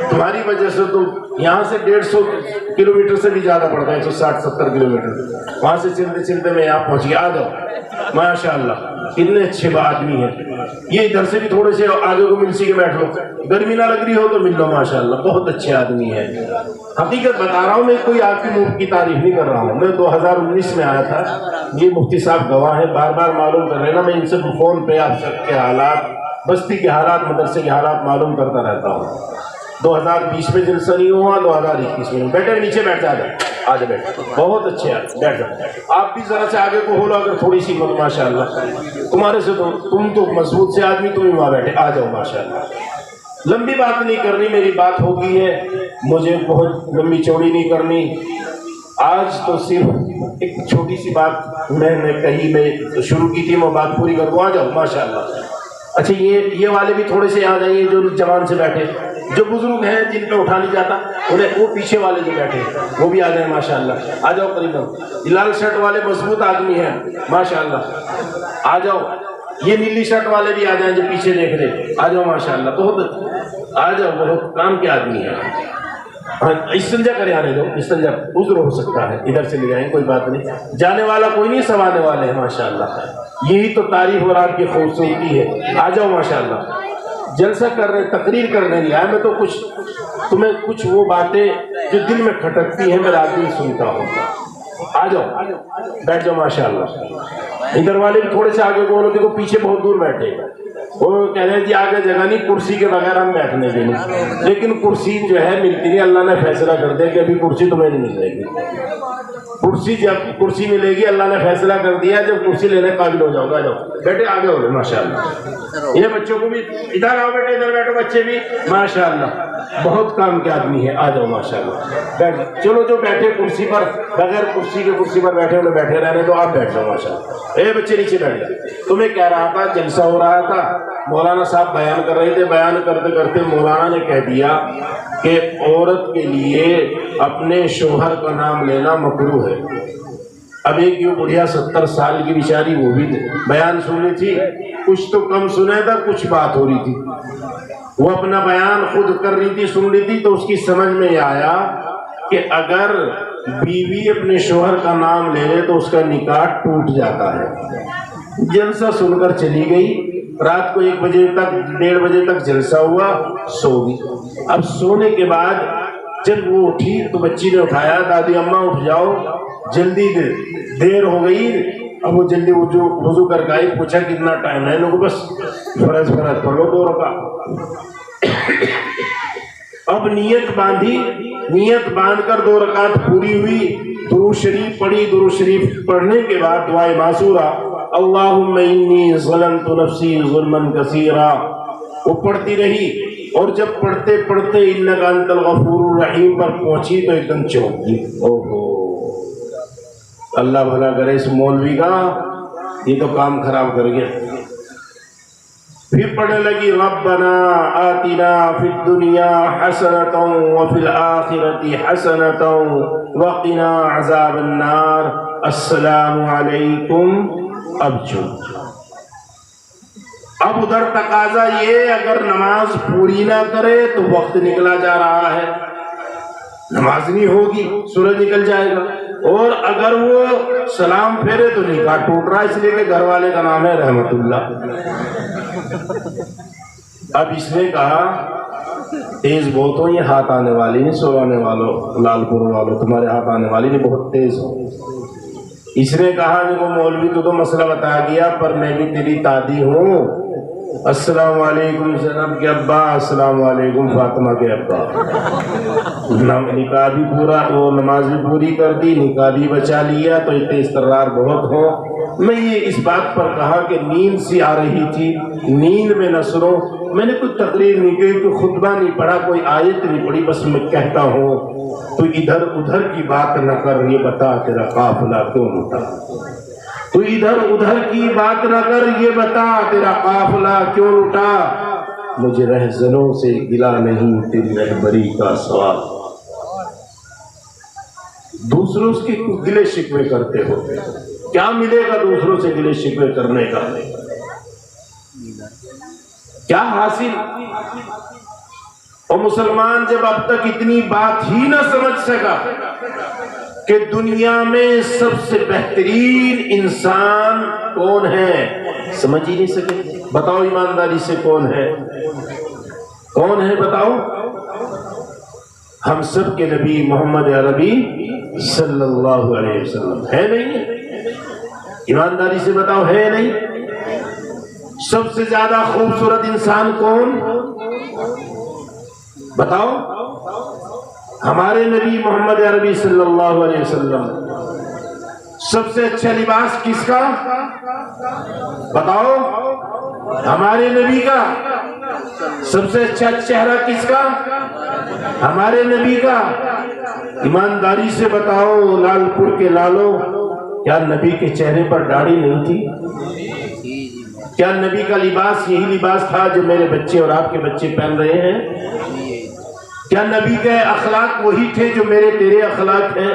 تمہاری وجہ سے تو یہاں سے 150 کلومیٹر سے بھی زیادہ پڑتا ہے، 160-70 کلومیٹر، وہاں سے چلتے چلتے میں یہاں پہنچ گیا، آ جاؤ ماشاءاللہ، اتنے اچھے آدمی ہیں۔ یہ ادھر سے بھی تھوڑے سے آگے کو مل سی کے بیٹھ لو، گرمی نہ لگ رہی ہو تو مل لو ماشاءاللہ، بہت اچھے آدمی ہیں۔ حقیقت بتا رہا ہوں، میں کوئی آپ کی ملک کی تعریف نہیں کر رہا ہوں، میں 2019 میں آیا تھا، یہ مفتی صاحب گواہ ہیں، بار بار معلوم کر رہے ہیں نا، میں ان سے فون پہ آپ سب کے حالات، بستی کے حالات، مدرسے کے حالات معلوم کرتا رہتا ہوں۔ 2020 میں جلسہ نہیں ہوا، 2021 میں۔ بیٹے نیچے بیٹھ جا، آ جا بیٹھ، بہت اچھے ہیں، بیٹھ جاؤ، آپ بھی ذرا سے آگے کو ہو لو اگر تھوڑی سی مت، ماشاءاللہ تمہارے سے تو تم تو مضبوط سے آدمی، تم ہی وہاں بیٹھے، آ جاؤ ماشاءاللہ۔ لمبی بات نہیں کرنی، میری بات ہو گئی ہے، مجھے بہت لمبی چوڑی نہیں کرنی، آج تو صرف ایک چھوٹی سی بات میں نے کہی، میں شروع کی تھی، میں بات پوری کر دوں، آ جاؤ ماشاءاللہ۔ اچھا یہ والے بھی تھوڑے سے آ جائیے، جو جوان سے بیٹھے، جو بزرگ ہیں جن پہ اٹھا نہیں جاتا انہیں، وہ پیچھے والے جو بیٹھے وہ بھی آ جائیں ماشاءاللہ، آ جاؤ قریب، لال شرٹ والے مضبوط آدمی ہیں ماشاءاللہ، آ جاؤ، یہ نیلی شرٹ والے بھی آ جائیں جو پیچھے دیکھ رہے، آ جاؤ ماشاءاللہ، بہت آ جاؤ، بہت کام کے آدمی ہیں۔ استنجا کرے آنے دو، استنجا عذر ہو سکتا ہے، ادھر سے لے جائیں کوئی بات نہیں، جانے والا کوئی نہیں، سب آنے والے ہیں ماشاءاللہ، یہی تو تعریف اور آپ کی خوبصورتی ہے، آ جاؤ ماشاءاللہ۔ جلسہ کر رہے، تقریر کرنے نہیں آیا میں، تو کچھ تمہیں کچھ وہ باتیں جو دل میں کھٹکتی ہیں میں رات دن سنتا ہوں، آ جاؤ بیٹھ جاؤ ماشاءاللہ۔ ادھر والے بھی تھوڑے سے آگے بولو، دیکھو پیچھے بہت دور بیٹھے، وہ کہہ رہے ہیں جی آگے جگہ نہیں، کرسی کے بغیر ہم بیٹھنے کے نہیں، لیکن کرسی جو ہے ملتی نہیں، اللہ نے فیصلہ کر دیا کہ ابھی کرسی تمہیں نہیں ملے گی، کرسی جب کرسی ملے گی، اللہ نے فیصلہ کر دیا جب کرسی لینے قابل ہو جاؤ گا، جاؤ بیٹے آگے ہو گئے ماشاءاللہ۔ یہ بچوں کو بھی ادھر آؤ بیٹے، ادھر بیٹھو بچے بھی ماشاءاللہ، بہت کام کے آدمی ہے، آ جاؤ ماشاءاللہ بیٹھ جاؤ، چلو جو بیٹھے کرسی پر، بغیر کرسی کے کرسی پر بیٹھے انہیں بیٹھے رہنے تو آپ بیٹھ جاؤ ماشاءاللہ۔ اے بچے نیچے بیٹھ جاؤ، تمہیں کہہ رہا تھا جلسہ ہو رہا تھا، مولانا صاحب بیان کر رہے تھے، بیان کرتے کرتے مولانا نے کہہ دیا کہ عورت کے لیے اپنے شوہر کا نام لینا مکروہ ہے۔ اب ایک یہ بڑھیا 70 سال کی بیچاری، وہ بھی بیان سن رہی تھی، کچھ تو کم سنا تھا، کچھ بات ہو رہی تھی، وہ اپنا بیان خود کر رہی تھی، سن رہی تھی، تو اس کی سمجھ میں یہ آیا کہ اگر بیوی اپنے شوہر کا نام لے لے تو اس کا نکاح ٹوٹ جاتا ہے۔ جلسہ سن کر چلی گئی، رات کو 1 بجے تک 1:30 بجے تک جلسہ ہوا، سو گئی۔ اب سونے کے بعد جب وہ اٹھی تو بچی نے اٹھایا، دادی اماں اٹھ جاؤ، جلدی دیر ہو گئی۔ اب وہ جلدی وضو کر کے آئی، پوچھا کتنا ٹائم ہے، لوگوں بس فرض پڑھ لو 2 رکعت۔ اب نیت باندھی، نیت باندھ کر 2 رکعت پوری ہوئی، درود شریف پڑھی، درود شریف پڑھنے کے بعد دعائے معصورہ، اللہم انی ظلمت نفسی ظلما کثیرا، وہ پڑھتی رہی، اور جب پڑھتے پڑھتے انک انت الغفور الرحیم پر پہنچی تو ایک دم چونک گئی، اوہو اللہ بھلا کرے اس مولوی کا، یہ تو کام خراب کر گیا۔ پھر پڑھنے لگی ربنا آتنا فی الدنیا حسنۃ وفی الآخرۃ حسنۃ وقنا عذاب النار السلام علیکم. اب ادھر تقاضا یہ، اگر نماز پوری نہ کرے تو وقت نکلا جا رہا ہے، نماز نہیں ہوگی، سورج نکل جائے گا، اور اگر وہ سلام پھیرے تو نکاح ٹوٹ رہا، اس لیے کہ گھر والے کا نام ہے رحمت اللہ. اب اس نے کہا تیز بہت ہو، یہ ہاتھ آنے والی نہیں، سورانے والوں، لال پور والوں، تمہارے ہاتھ آنے والی نہیں، بہت تیز ہو. اس نے کہا دیکھو مولوی تو مسئلہ بتا گیا، پر میں بھی تیری دادی ہوں. السلام علیکم زینب کے ابا، السلام علیکم فاطمہ کے ابا. نکاح بھی پورا، وہ نماز بھی پوری کر دی، نکاح بھی بچا لیا. تو اتنے استقرار بہت ہو. میں یہ اس بات پر کہا کہ نیند سی آ رہی تھی، نیند میں نہ سنو. میں نے کوئی تقریر نہیں کی، کوئی خطبہ نہیں پڑھا، کوئی آیت نہیں پڑھی، بس میں کہتا ہوں تو ادھر ادھر کی بات نہ کر، یہ بتا تیرا قافلہ کیوں لوٹا. تو ادھر ادھر کی بات نہ کر، یہ بتا تیرا قافلہ کیوں لوٹا. مجھے رہزنوں سے گلا نہیں، تیری رہبری کا سوال. دوسروں کے گلے شکوے کرتے ہو، کیا ملے گا دوسروں سے گلے شکوے کرنے کا؟ کیا حاصل؟ اور مسلمان جب اب تک اتنی بات ہی نہ سمجھ سکا کہ دنیا میں سب سے بہترین انسان کون ہے، سمجھ ہی نہیں سکے. بتاؤ ایمانداری سے کون ہے؟ کون ہے بتاؤ؟ ہم سب کے نبی محمد عربی صلی اللہ علیہ وسلم. ہے نہیں؟ ایمانداری سے بتاؤ، ہے نہیں؟ سب سے زیادہ خوبصورت انسان کون؟ بتاؤ. ہمارے نبی محمد عربی صلی اللہ علیہ وسلم. سب سے اچھا لباس کس کا؟ بتاؤ. ہمارے نبی کا. سب سے اچھا چہرہ کس کا؟ ہمارے نبی کا. ایمانداری سے بتاؤ لال پور کے لالو، کیا نبی کے چہرے پر داڑھی نہیں تھی؟ کیا نبی کا لباس یہی لباس تھا جو میرے بچے اور آپ کے بچے پہن رہے ہیں؟ کیا نبی کے اخلاق وہی تھے جو میرے تیرے اخلاق ہیں؟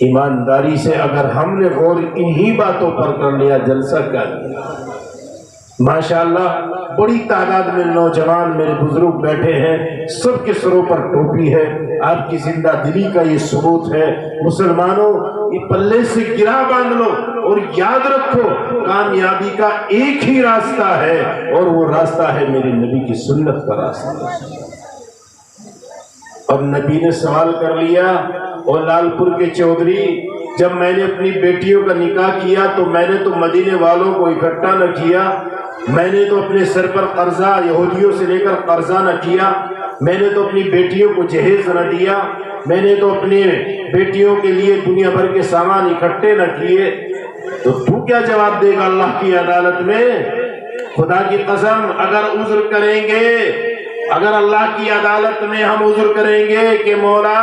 ایمانداری سے اگر ہم نے غور انہی باتوں پر کر لیا، جلسہ کیا لیا. ماشاءاللہ بڑی تعداد میں نوجوان میرے بزرگ بیٹھے ہیں، سب کے سروں پر ٹوپی ہے. آپ کی زندہ دلی کا یہ ثبوت ہے. مسلمانوں، یہ پلے سے گرہ باندھ لو اور یاد رکھو کامیابی کا ایک ہی راستہ ہے، اور وہ راستہ ہے میرے نبی کی سنت کا راستہ. اور نبی نے سوال کر لیا، اور لال پور کے چودھری، جب میں نے اپنی بیٹیوں کا نکاح کیا تو میں نے تو مدینے والوں کو اکٹھا نہ کیا، میں نے تو اپنے سر پر قرضہ یہودیوں سے لے کر قرضہ نہ کیا، میں نے تو اپنی بیٹیوں کو جہیز نہ دیا، میں نے تو اپنی بیٹیوں کے لیے دنیا بھر کے سامان اکٹھے نہ کیے. تو کیا جواب دے گا اللہ کی عدالت میں؟ خدا کی قسم اگر عذر کریں گے، اگر اللہ کی عدالت میں ہم عذر کریں گے کہ مولا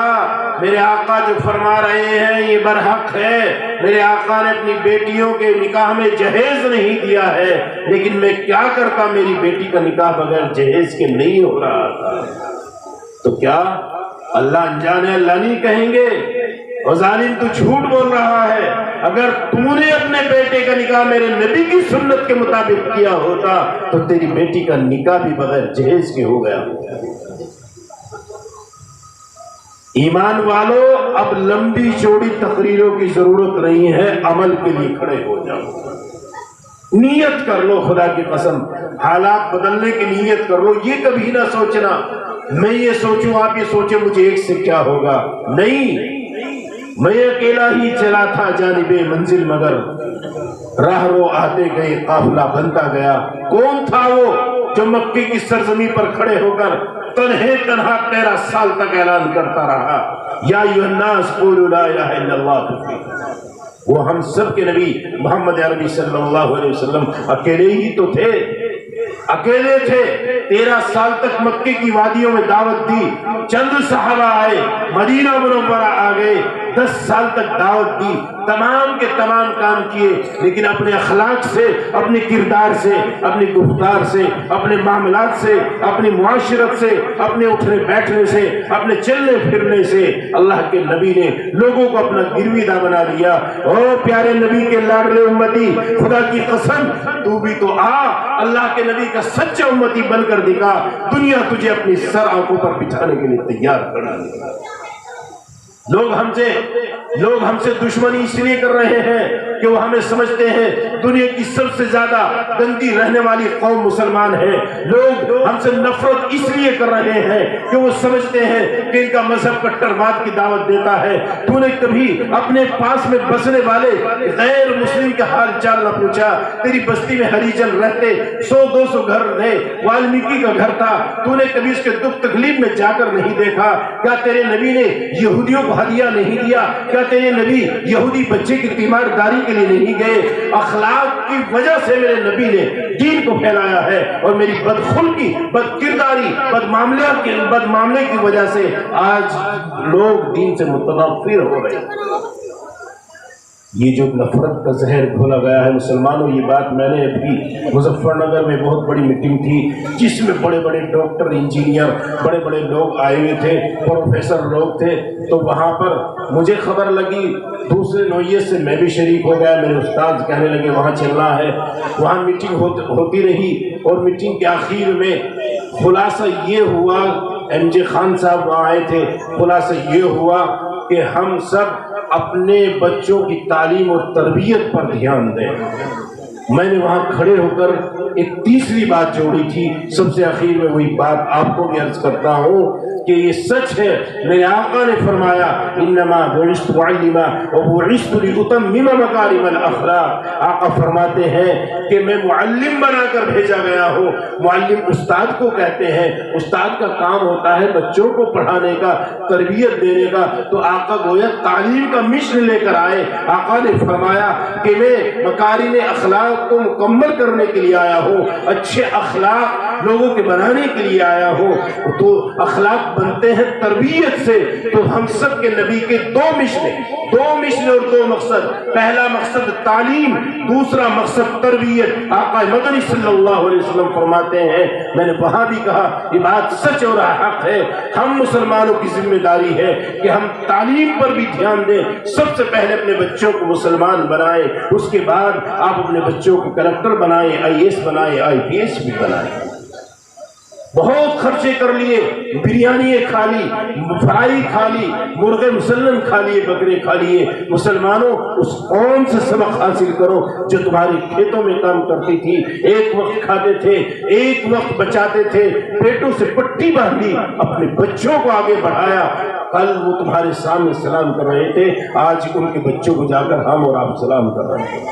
میرے آقا جو فرما رہے ہیں یہ برحق ہے، میرے آقا نے اپنی بیٹیوں کے نکاح میں جہیز نہیں دیا ہے، لیکن میں کیا کرتا، میری بیٹی کا نکاح بغیر جہیز کے نہیں ہو رہا تھا، تو کیا اللہ انجانے اللہ نہیں کہیں گے؟ اور ظالم تو جھوٹ بول رہا ہے، اگر تو نے اپنے بیٹے کا نکاح میرے نبی کی سنت کے مطابق کیا ہوتا تو تیری بیٹی کا نکاح بھی بغیر جہیز کے ہو گیا. ایمان والو، اب لمبی چوڑی تقریروں کی ضرورت نہیں ہے، عمل کے لیے کھڑے ہو جاؤ. نیت کر لو، خدا کی قسم حالات بدلنے کی نیت کر لو. یہ کبھی نہ سوچنا میں یہ سوچوں آپ یہ سوچیں مجھے ایک سے کیا ہوگا. نہیں، میں اکیلا ہی چلا تھا جانب منزل، مگر راہ رو آتے گئے قافلہ بنتا گیا. کون تھا وہ جو مکے کی سرزمین پر کھڑے ہو کر تنہا 13 سال تک اعلان کرتا رہا، یا ایھا الناس قولوا لا الہ الا اللہ. وہ ہم سب کے نبی محمد عربی صلی اللہ علیہ وسلم اکیلے ہی تو تھے، اکیلے تھے. 13 سال تک مکے کی وادیوں میں دعوت دی. چند صحابہ آئے، مدینہ منورہ آ گئے. 10 سال تک دعوت دی، تمام کے تمام کام کیے، لیکن اپنے اخلاق سے، اپنے کردار سے، اپنی گفتار سے، اپنے معاملات سے، اپنی معاشرت سے، اپنے اٹھنے بیٹھنے سے، اپنے چلنے پھرنے سے اللہ کے نبی نے لوگوں کو اپنا گرویدہ بنا لیا۔ او پیارے نبی کے لاڈلے امتی، خدا کی قسم تو بھی تو آ، اللہ کے نبی کا سچا امتی بن کر دکھا، دنیا تجھے اپنی سر آنکھوں پر بٹھانے کے لیے تیار کر دی۔ لوگ ہم سے دشمنی اس لیے کر رہے ہیں کہ وہ ہمیں سمجھتے ہیں دنیا کی سب سے زیادہ گندی رہنے والی قوم مسلمان ہے۔ لوگ ہم سے نفرت اس لیے کر رہے ہیں کہ وہ سمجھتے ہیں کہ ان کا مذہب کٹرواد کی دعوت دیتا ہے۔ تو نے کبھی اپنے پاس میں بسنے والے غیر مسلم کے حال چال نہ پوچھا؟ تیری بستی میں ہریجن رہتے، 100-200 گھر رہے، والمیکی کا گھر تھا، تو نے کبھی اس کے دکھ تکلیف میں جا کر نہیں دیکھا؟ کیا تیرے نبی نے یہودیوں کو ہدیہ نہیں دیا؟ کیا تیرے نبی یہودی بچے کی تیمارداری کے لیے نہیں گئے؟ اخلاق کی وجہ سے میرے نبی نے دین کو پھیلایا ہے، اور میری بدخلقی، بد کرداری، بد معاملے کی وجہ سے آج لوگ دین سے متنفر ہو رہے ہیں۔ یہ جو نفرت کا زہر گھولا گیا ہے مسلمانوں، یہ بات میں نے ابھی مظفر نگر میں بہت بڑی میٹنگ تھی جس میں بڑے بڑے ڈاکٹر، انجینئر، بڑے بڑے لوگ آئے ہوئے تھے، پروفیسر لوگ تھے، تو وہاں پر مجھے خبر لگی، دوسرے نوعیت سے میں بھی شریک ہو گیا، میرے استاد کہنے لگے وہاں چلنا ہے، وہاں میٹنگ ہوتی رہی، اور میٹنگ کے آخر میں خلاصہ یہ ہوا، ایم جے خان صاحب وہاں آئے تھے، خلاصہ یہ ہوا کہ ہم سب اپنے بچوں کی تعلیم اور تربیت پر دھیان دیں۔ میں نے وہاں کھڑے ہو کر ایک تیسری بات جوڑی تھی، سب سے اخیر میں وہی بات آپ کو بھی عرض کرتا ہوں کہ یہ سچ ہے۔ میرے آقا نے فرمایا انما بعثت معلما وبعثت لاتمم مکارم الاخلاق۔ آقا فرماتے ہیں کہ میں معلم بنا کر بھیجا گیا ہوں۔ معلم استاد کو کہتے ہیں، استاد کا کام ہوتا ہے بچوں کو پڑھانے کا، تربیت دینے کا، تو آقا گویا تعلیم کا مشن لے کر آئے۔ آقا نے فرمایا کہ میں مکارم اخلاق کو مکمل کرنے کے لیے آیا ہوں، اچھے اخلاق لوگوں کے بنانے کے لیے آیا ہوں۔ تو اخلاق بنتے ہیں تربیت سے۔ تو ہم سب کے نبی کے دو مشن اور دو مقصد، پہلا مقصد تعلیم، دوسرا مقصد تربیت۔ آقا مدنی صلی اللہ علیہ وسلم فرماتے ہیں، میں نے وہاں بھی کہا یہ بات سچ اور حق ہے، ہم مسلمانوں کی ذمہ داری ہے کہ ہم تعلیم پر بھی دھیان دیں۔ سب سے پہلے اپنے بچوں کو مسلمان بنائیں، اس کے بعد آپ اپنے بچوں کو کلکٹر بنائیں، IAS بنائیں، IPS بھی بنائیں۔ بہت خرچے کر لیے، بریانی کھا لی، فرائی کھا لی، مرغے مسلم کھا لیے، بکرے کھا لیے۔ مسلمانوں اس قوم سے سبق حاصل کرو جو تمہاری کھیتوں میں کام کرتی تھی، ایک وقت کھاتے تھے، ایک وقت بچاتے تھے، پیٹوں سے پٹی باندھی، اپنے بچوں کو آگے بڑھایا۔ کل وہ تمہارے سامنے سلام کر رہے تھے، آج ان کے بچوں کو جا کر ہم اور آپ سلام کر رہے ہیں۔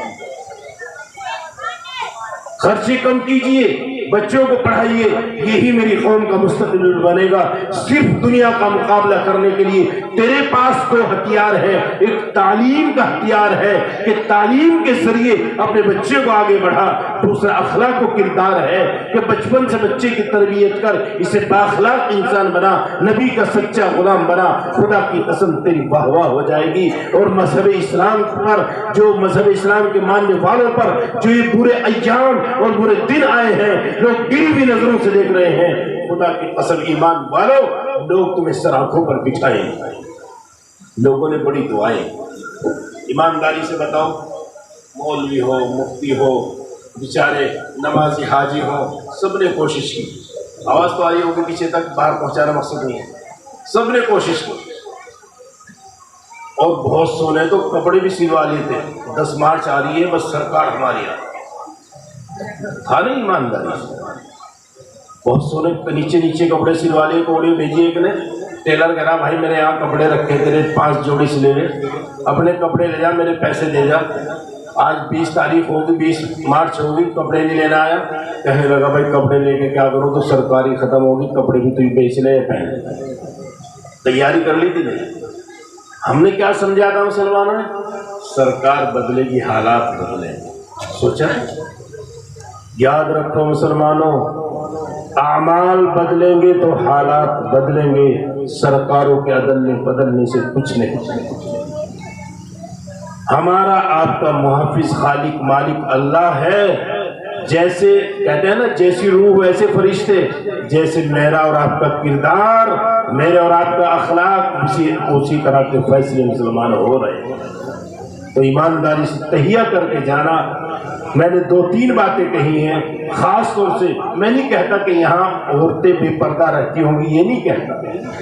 خرچے کم کیجئے، بچوں کو پڑھائیے، یہی میری قوم کا مستقبل بنے گا۔ صرف دنیا کا مقابلہ کرنے کے لیے تیرے پاس دو ہتھیار ہے، ایک تعلیم کا ہتھیار ہے کہ تعلیم کے ذریعے اپنے بچے کو آگے بڑھا، دوسرا اخلاق و کردار ہے کہ بچپن سے بچے کی تربیت کر اسے بااخلاق انسان بنا، نبی کا سچا غلام بنا۔ خدا کی قسم تیری واہ واہ ہو جائے گی۔ اور مذہب اسلام پر، جو مذہب اسلام کے ماننے والوں پر جو یہ برے ایام اور برے دن آئے ہیں، لوگ گری ہوئی نظروں سے دیکھ رہے ہیں، خدا کی قسم ایمان والو، لوگ تمہیں سر آنکھوں پر بٹھائیں۔ لوگوں نے بڑی دعائیں، ایمانداری سے بتاؤ، مولوی ہو، مفتی ہو، بیچارے نمازی حاجی ہو، سب نے کوشش کی۔ آواز تو آئی ہوگی پیچھے تک، باہر پہنچانا مقصد نہیں ہے، سب نے کوشش کی۔ اور بہت سونے تو کپڑے بھی سلوا لیے تھے، 10 مارچ آ رہی ہے، بس سرکار ہماری آ تھا نہیں ایمانداری سے۔ بہت سونے نیچے کپڑے سلوا لیے، کوڑے بھیجیے ایک نے، ٹیلر کہہ رہا بھائی میرے یہاں کپڑے رکھے تیرے 5 جوڑی سلے ہوئے، اپنے کپڑے لے جا، میرے پیسے دے جا۔ آج 20 تاریخ ہوگی، 20 مارچ ہوگی، کپڑے نہیں لینا آیا۔ کہنے لگا بھائی کپڑے لے کے کیا کروں، تو سرکاری ختم ہوگی، کپڑے بھی تو بیچ لے پہن۔ تیاری کر لی تھی نہیں؟ ہم نے کیا سمجھا تھا مسلمانوں نے؟ سرکار بدلے گی، حالات بدلیں گے، سوچا؟ یاد رکھو مسلمانوں، اعمال بدلیں گے تو حالات بدلیں گے، سرکاروں کے بدلنے سے کچھ نہیں۔ ہمارا آپ کا محافظ خالق مالک اللہ ہے. جیسے کہتے ہیں نا جیسی روح ویسے فرشتے، جیسے میرا اور آپ کا کردار، میرے اور آپ کا اخلاق، اسی طرح کے فیصلے مسلمان ہو رہے ہیں. تو ایمانداری سے تہیہ کر کے جانا. میں نے 2-3 باتیں کہی ہیں خاص طور سے. میں نہیں کہتا کہ یہاں عورتیں بے پردہ رہتی ہوں گی، یہ نہیں کہتا،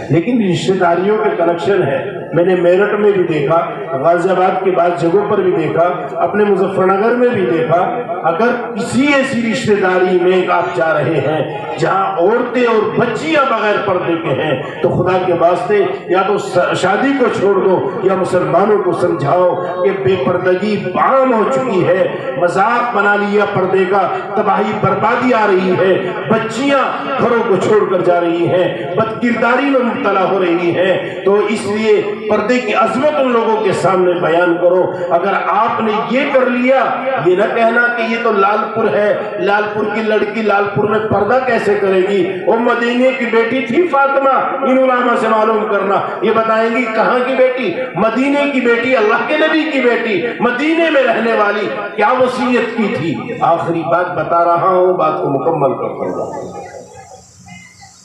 لیکن رشتہ داریوں کے کنیکشن ہے. میں نے میرٹھ میں بھی دیکھا، غازی آباد کے بعض جگہوں پر بھی دیکھا، اپنے مظفر نگر میں بھی دیکھا. اگر کسی ایسی رشتہ داری میں آپ جا رہے ہیں جہاں عورتیں اور بچیاں بغیر پردے کے ہیں، تو خدا کے واسطے یا تو شادی کو چھوڑ دو یا مسلمانوں کو سمجھاؤ کہ بے پردگی عام ہو چکی ہے. مذاق بنا لیا پردے کا، تباہی بربادی آ رہی ہے. بچیاں گھروں کو چھوڑ کر جا رہی ہیں، بد کرداری میں مبتلا ہو رہی ہیں. تو اس لیے پردے کی عظمت ان لوگوں کے سامنے بیان کرو. اگر آپ نے یہ کر لیا، یہ نہ کہنا کہ یہ تو لال پور ہے، لال پور کی لڑکی لال پور میں پردہ کیسے کرے گی؟ وہ مدینے کی بیٹی تھی فاطمہ. ان علماء سے معلوم کرنا، یہ بتائیں گی کہاں کی بیٹی؟ مدینے کی بیٹی، اللہ کے نبی کی بیٹی، مدینے میں رہنے والی. کیا وصیت کی تھی؟ آخری بات بتا رہا ہوں، بات کو مکمل کرتا ہوں.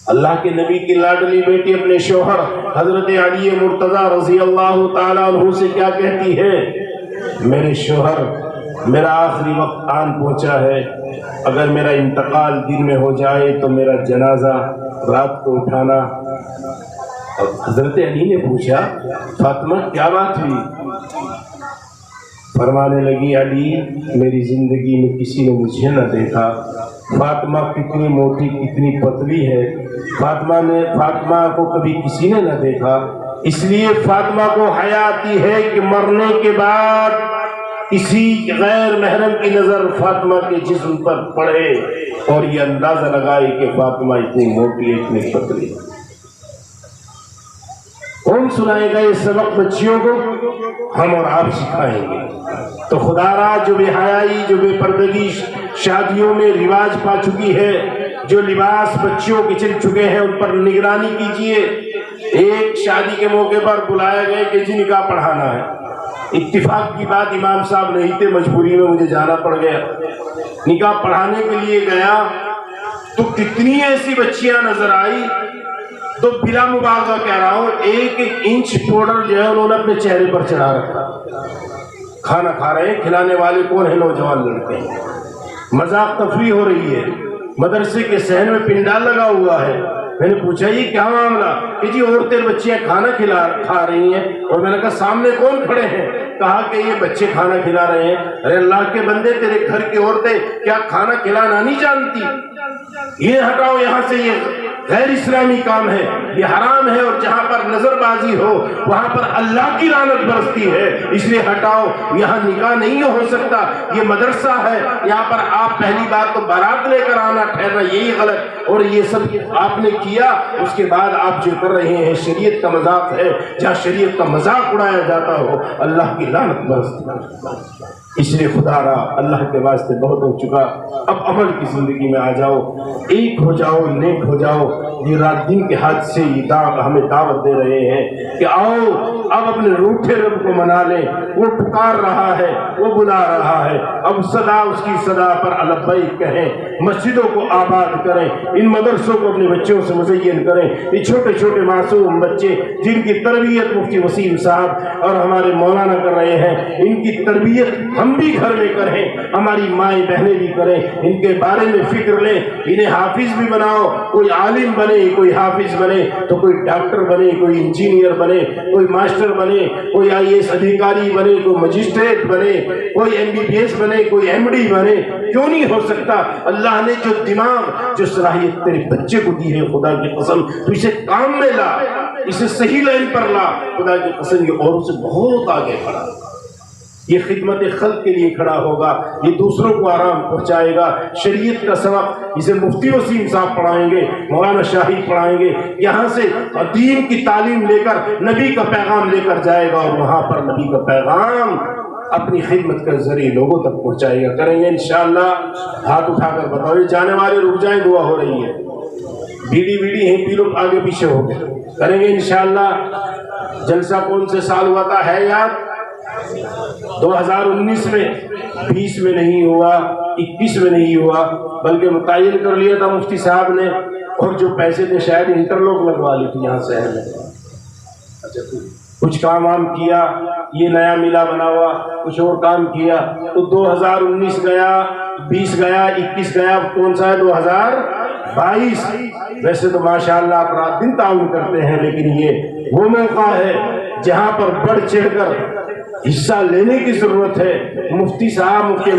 اللہ کے نبی کی لاڈلی بیٹی اپنے شوہر حضرت علی مرتضی رضی اللہ تعالیٰ عنہ سے کیا کہتی ہے؟ میرے شوہر، میرا آخری وقت آن پہنچا ہے، اگر میرا انتقال دن میں ہو جائے تو میرا جنازہ رات کو اٹھانا. اور حضرت علی نے پوچھا فاطمہ کیا بات ہوئی؟ فرمانے لگی علی، میری زندگی میں کسی نے مجھے نہ دیکھا. فاطمہ کتنی موٹی کتنی پتلی ہے، فاطمہ کو کبھی کسی نے نہ دیکھا، اس لیے فاطمہ کو حیا آتی ہے کہ مرنے کے بعد کسی غیر محرم کی نظر فاطمہ کے جسم پر پڑے اور یہ اندازہ لگائے کہ فاطمہ اتنی موٹی ہے اتنی پتلی. کون سنائے گا یہ سبق بچیوں کو؟ ہم اور آپ سکھائیں گے. تو خدا را جو بے حیائی، جو بے پردگی شادیوں میں رواج پا چکی ہے، جو لباس بچیوں کے چل چکے ہیں، ان پر نگرانی کیجیے. ایک شادی کے موقع پر بلایا گئے کہ جی نکاح پڑھانا ہے. اتفاق کی بات امام صاحب نہیں تھے، مجبوری میں مجھے جانا پڑ گیا. نکاح پڑھانے کے لیے گیا تو کتنی ایسی بچیاں نظر آئی، تو بلا مبالغہ کہہ رہا ہوں 1 انچ پاؤڈر جو ہے انہوں نے اپنے چہرے پر چڑھا رکھا. کھانا کھا رہے ہیں، کھلانے والے کون ہیں؟ نوجوان لڑکے ہیں. مذاق تفریح ہو رہی ہے، مدرسے کے صحن میں پنڈال لگا ہوا ہے. میں نے پوچھا یہ کیا معاملہ؟ کہ جی عورتیں بچیاں کھانا کھا رہی ہیں. اور میں نے کہا سامنے کون کھڑے ہیں؟ کہا کہ یہ بچے کھانا کھلا رہے ہیں. ارے اللہ کے بندے، تیرے گھر کی عورتیں کیا کھانا کھلانا نہیں جانتی؟ یہ ہٹاؤ یہاں سے، یہ غیر اسلامی کام ہے، یہ حرام ہے. اور جہاں پر نظر بازی ہو وہاں پر اللہ کی لعنت برستی ہے، اس لیے ہٹاؤ. یہاں نکاح نہیں ہو سکتا، یہ مدرسہ ہے. یہاں پر آپ پہلی بات تو بارات لے کر آنا ٹھہرنا یہی غلط، اور یہ سب آپ نے کیا. اس کے بعد آپ جو کر رہے ہیں شریعت کا مذاق ہے. جہاں شریعت کا مذاق اڑایا جاتا ہو اللہ کی لعنت برستی ہے. اس لیے خدا را اللہ کے واسطے بہت ہو چکا. اب عمل کی زندگی میں آ جاؤ، ایک ہو جاؤ، نیک ہو جاؤ. یہ رات دن کے حد سے یہ ہمیں دعوت دے رہے ہیں کہ آؤ اب اپنے روٹھے رب کو منا لیں. وہ پکار رہا ہے، وہ بلا رہا ہے. اب صدا اس کی صدا پر لبیک کہیں. مسجدوں کو آباد کریں، ان مدرسوں کو اپنے بچوں سے مزین کریں. یہ چھوٹے چھوٹے معصوم بچے جن کی تربیت مفتی وسیم صاحب اور ہمارے مولانا کر رہے ہیں، ان کی تربیت ہم بھی گھر میں کریں، ہماری مائیں بہنیں بھی کریں. ان کے بارے میں فکر لیں، انہیں حافظ بھی بناؤ. کوئی عالم بنے، کوئی حافظ بنے تو کوئی ڈاکٹر بنے، کوئی انجینئر بنے، کوئی ماسٹر بنے، کوئی IAS ادھیکاری بنے، کوئی مجسٹریٹ بنے، کوئی MBBS بنے، کوئی MD بنے. کیوں نہیں ہو سکتا؟ اللہ نے جو دماغ، جو صلاحیت تیرے بچے کو دی ہے، خدا کی قسم تو اسے کام میں لا، اسے صحیح لائن پر لا. خدا کی قسم یہ اوروں سے بہت آگے کھڑا، یہ خدمت خلق کے لیے کھڑا ہوگا، یہ دوسروں کو آرام پہنچائے گا. شریعت کا سبق اسے مفتی وسیم صاحب پڑھائیں گے، مولانا شاہد پڑھائیں گے. یہاں سے دین کی تعلیم لے کر نبی کا پیغام لے کر جائے گا، اور وہاں پر نبی کا پیغام اپنی خدمت کے ذریعے لوگوں تک پہنچائے گا. کریں گے انشاءاللہ؟ ہاتھ اٹھا کر بتاؤ. جانے والے رک جائیں، دعا ہو رہی ہے. بیڑی ہیں پی لوگ آگے پیچھے ہو گئے. کریں گے انشاءاللہ؟ جلسہ کون سے سال ہوا تھا ہے یاد؟ 2019 میں 20 میں نہیں ہوا، 21 میں نہیں ہوا، بلکہ متعین کر لیا تھا مفتی صاحب نے، اور جو پیسے تھے شاید انٹرلوک لگوا لی تھی یہاں شہر میں۔ کچھ کام وام کیا، یہ نیا میلہ بنا ہوا، کچھ اور کام کیا، تو 2019 گیا، 20 گیا، 21 گیا، کون سا ہے 2022۔ ویسے تو ماشاءاللہ آپ رات دن تعاون کرتے ہیں، لیکن یہ وہ موقع ہے جہاں پر بڑھ چڑھ کر حصہ لینے کی ضرورت ہے۔ مفتی صاحب، مفتی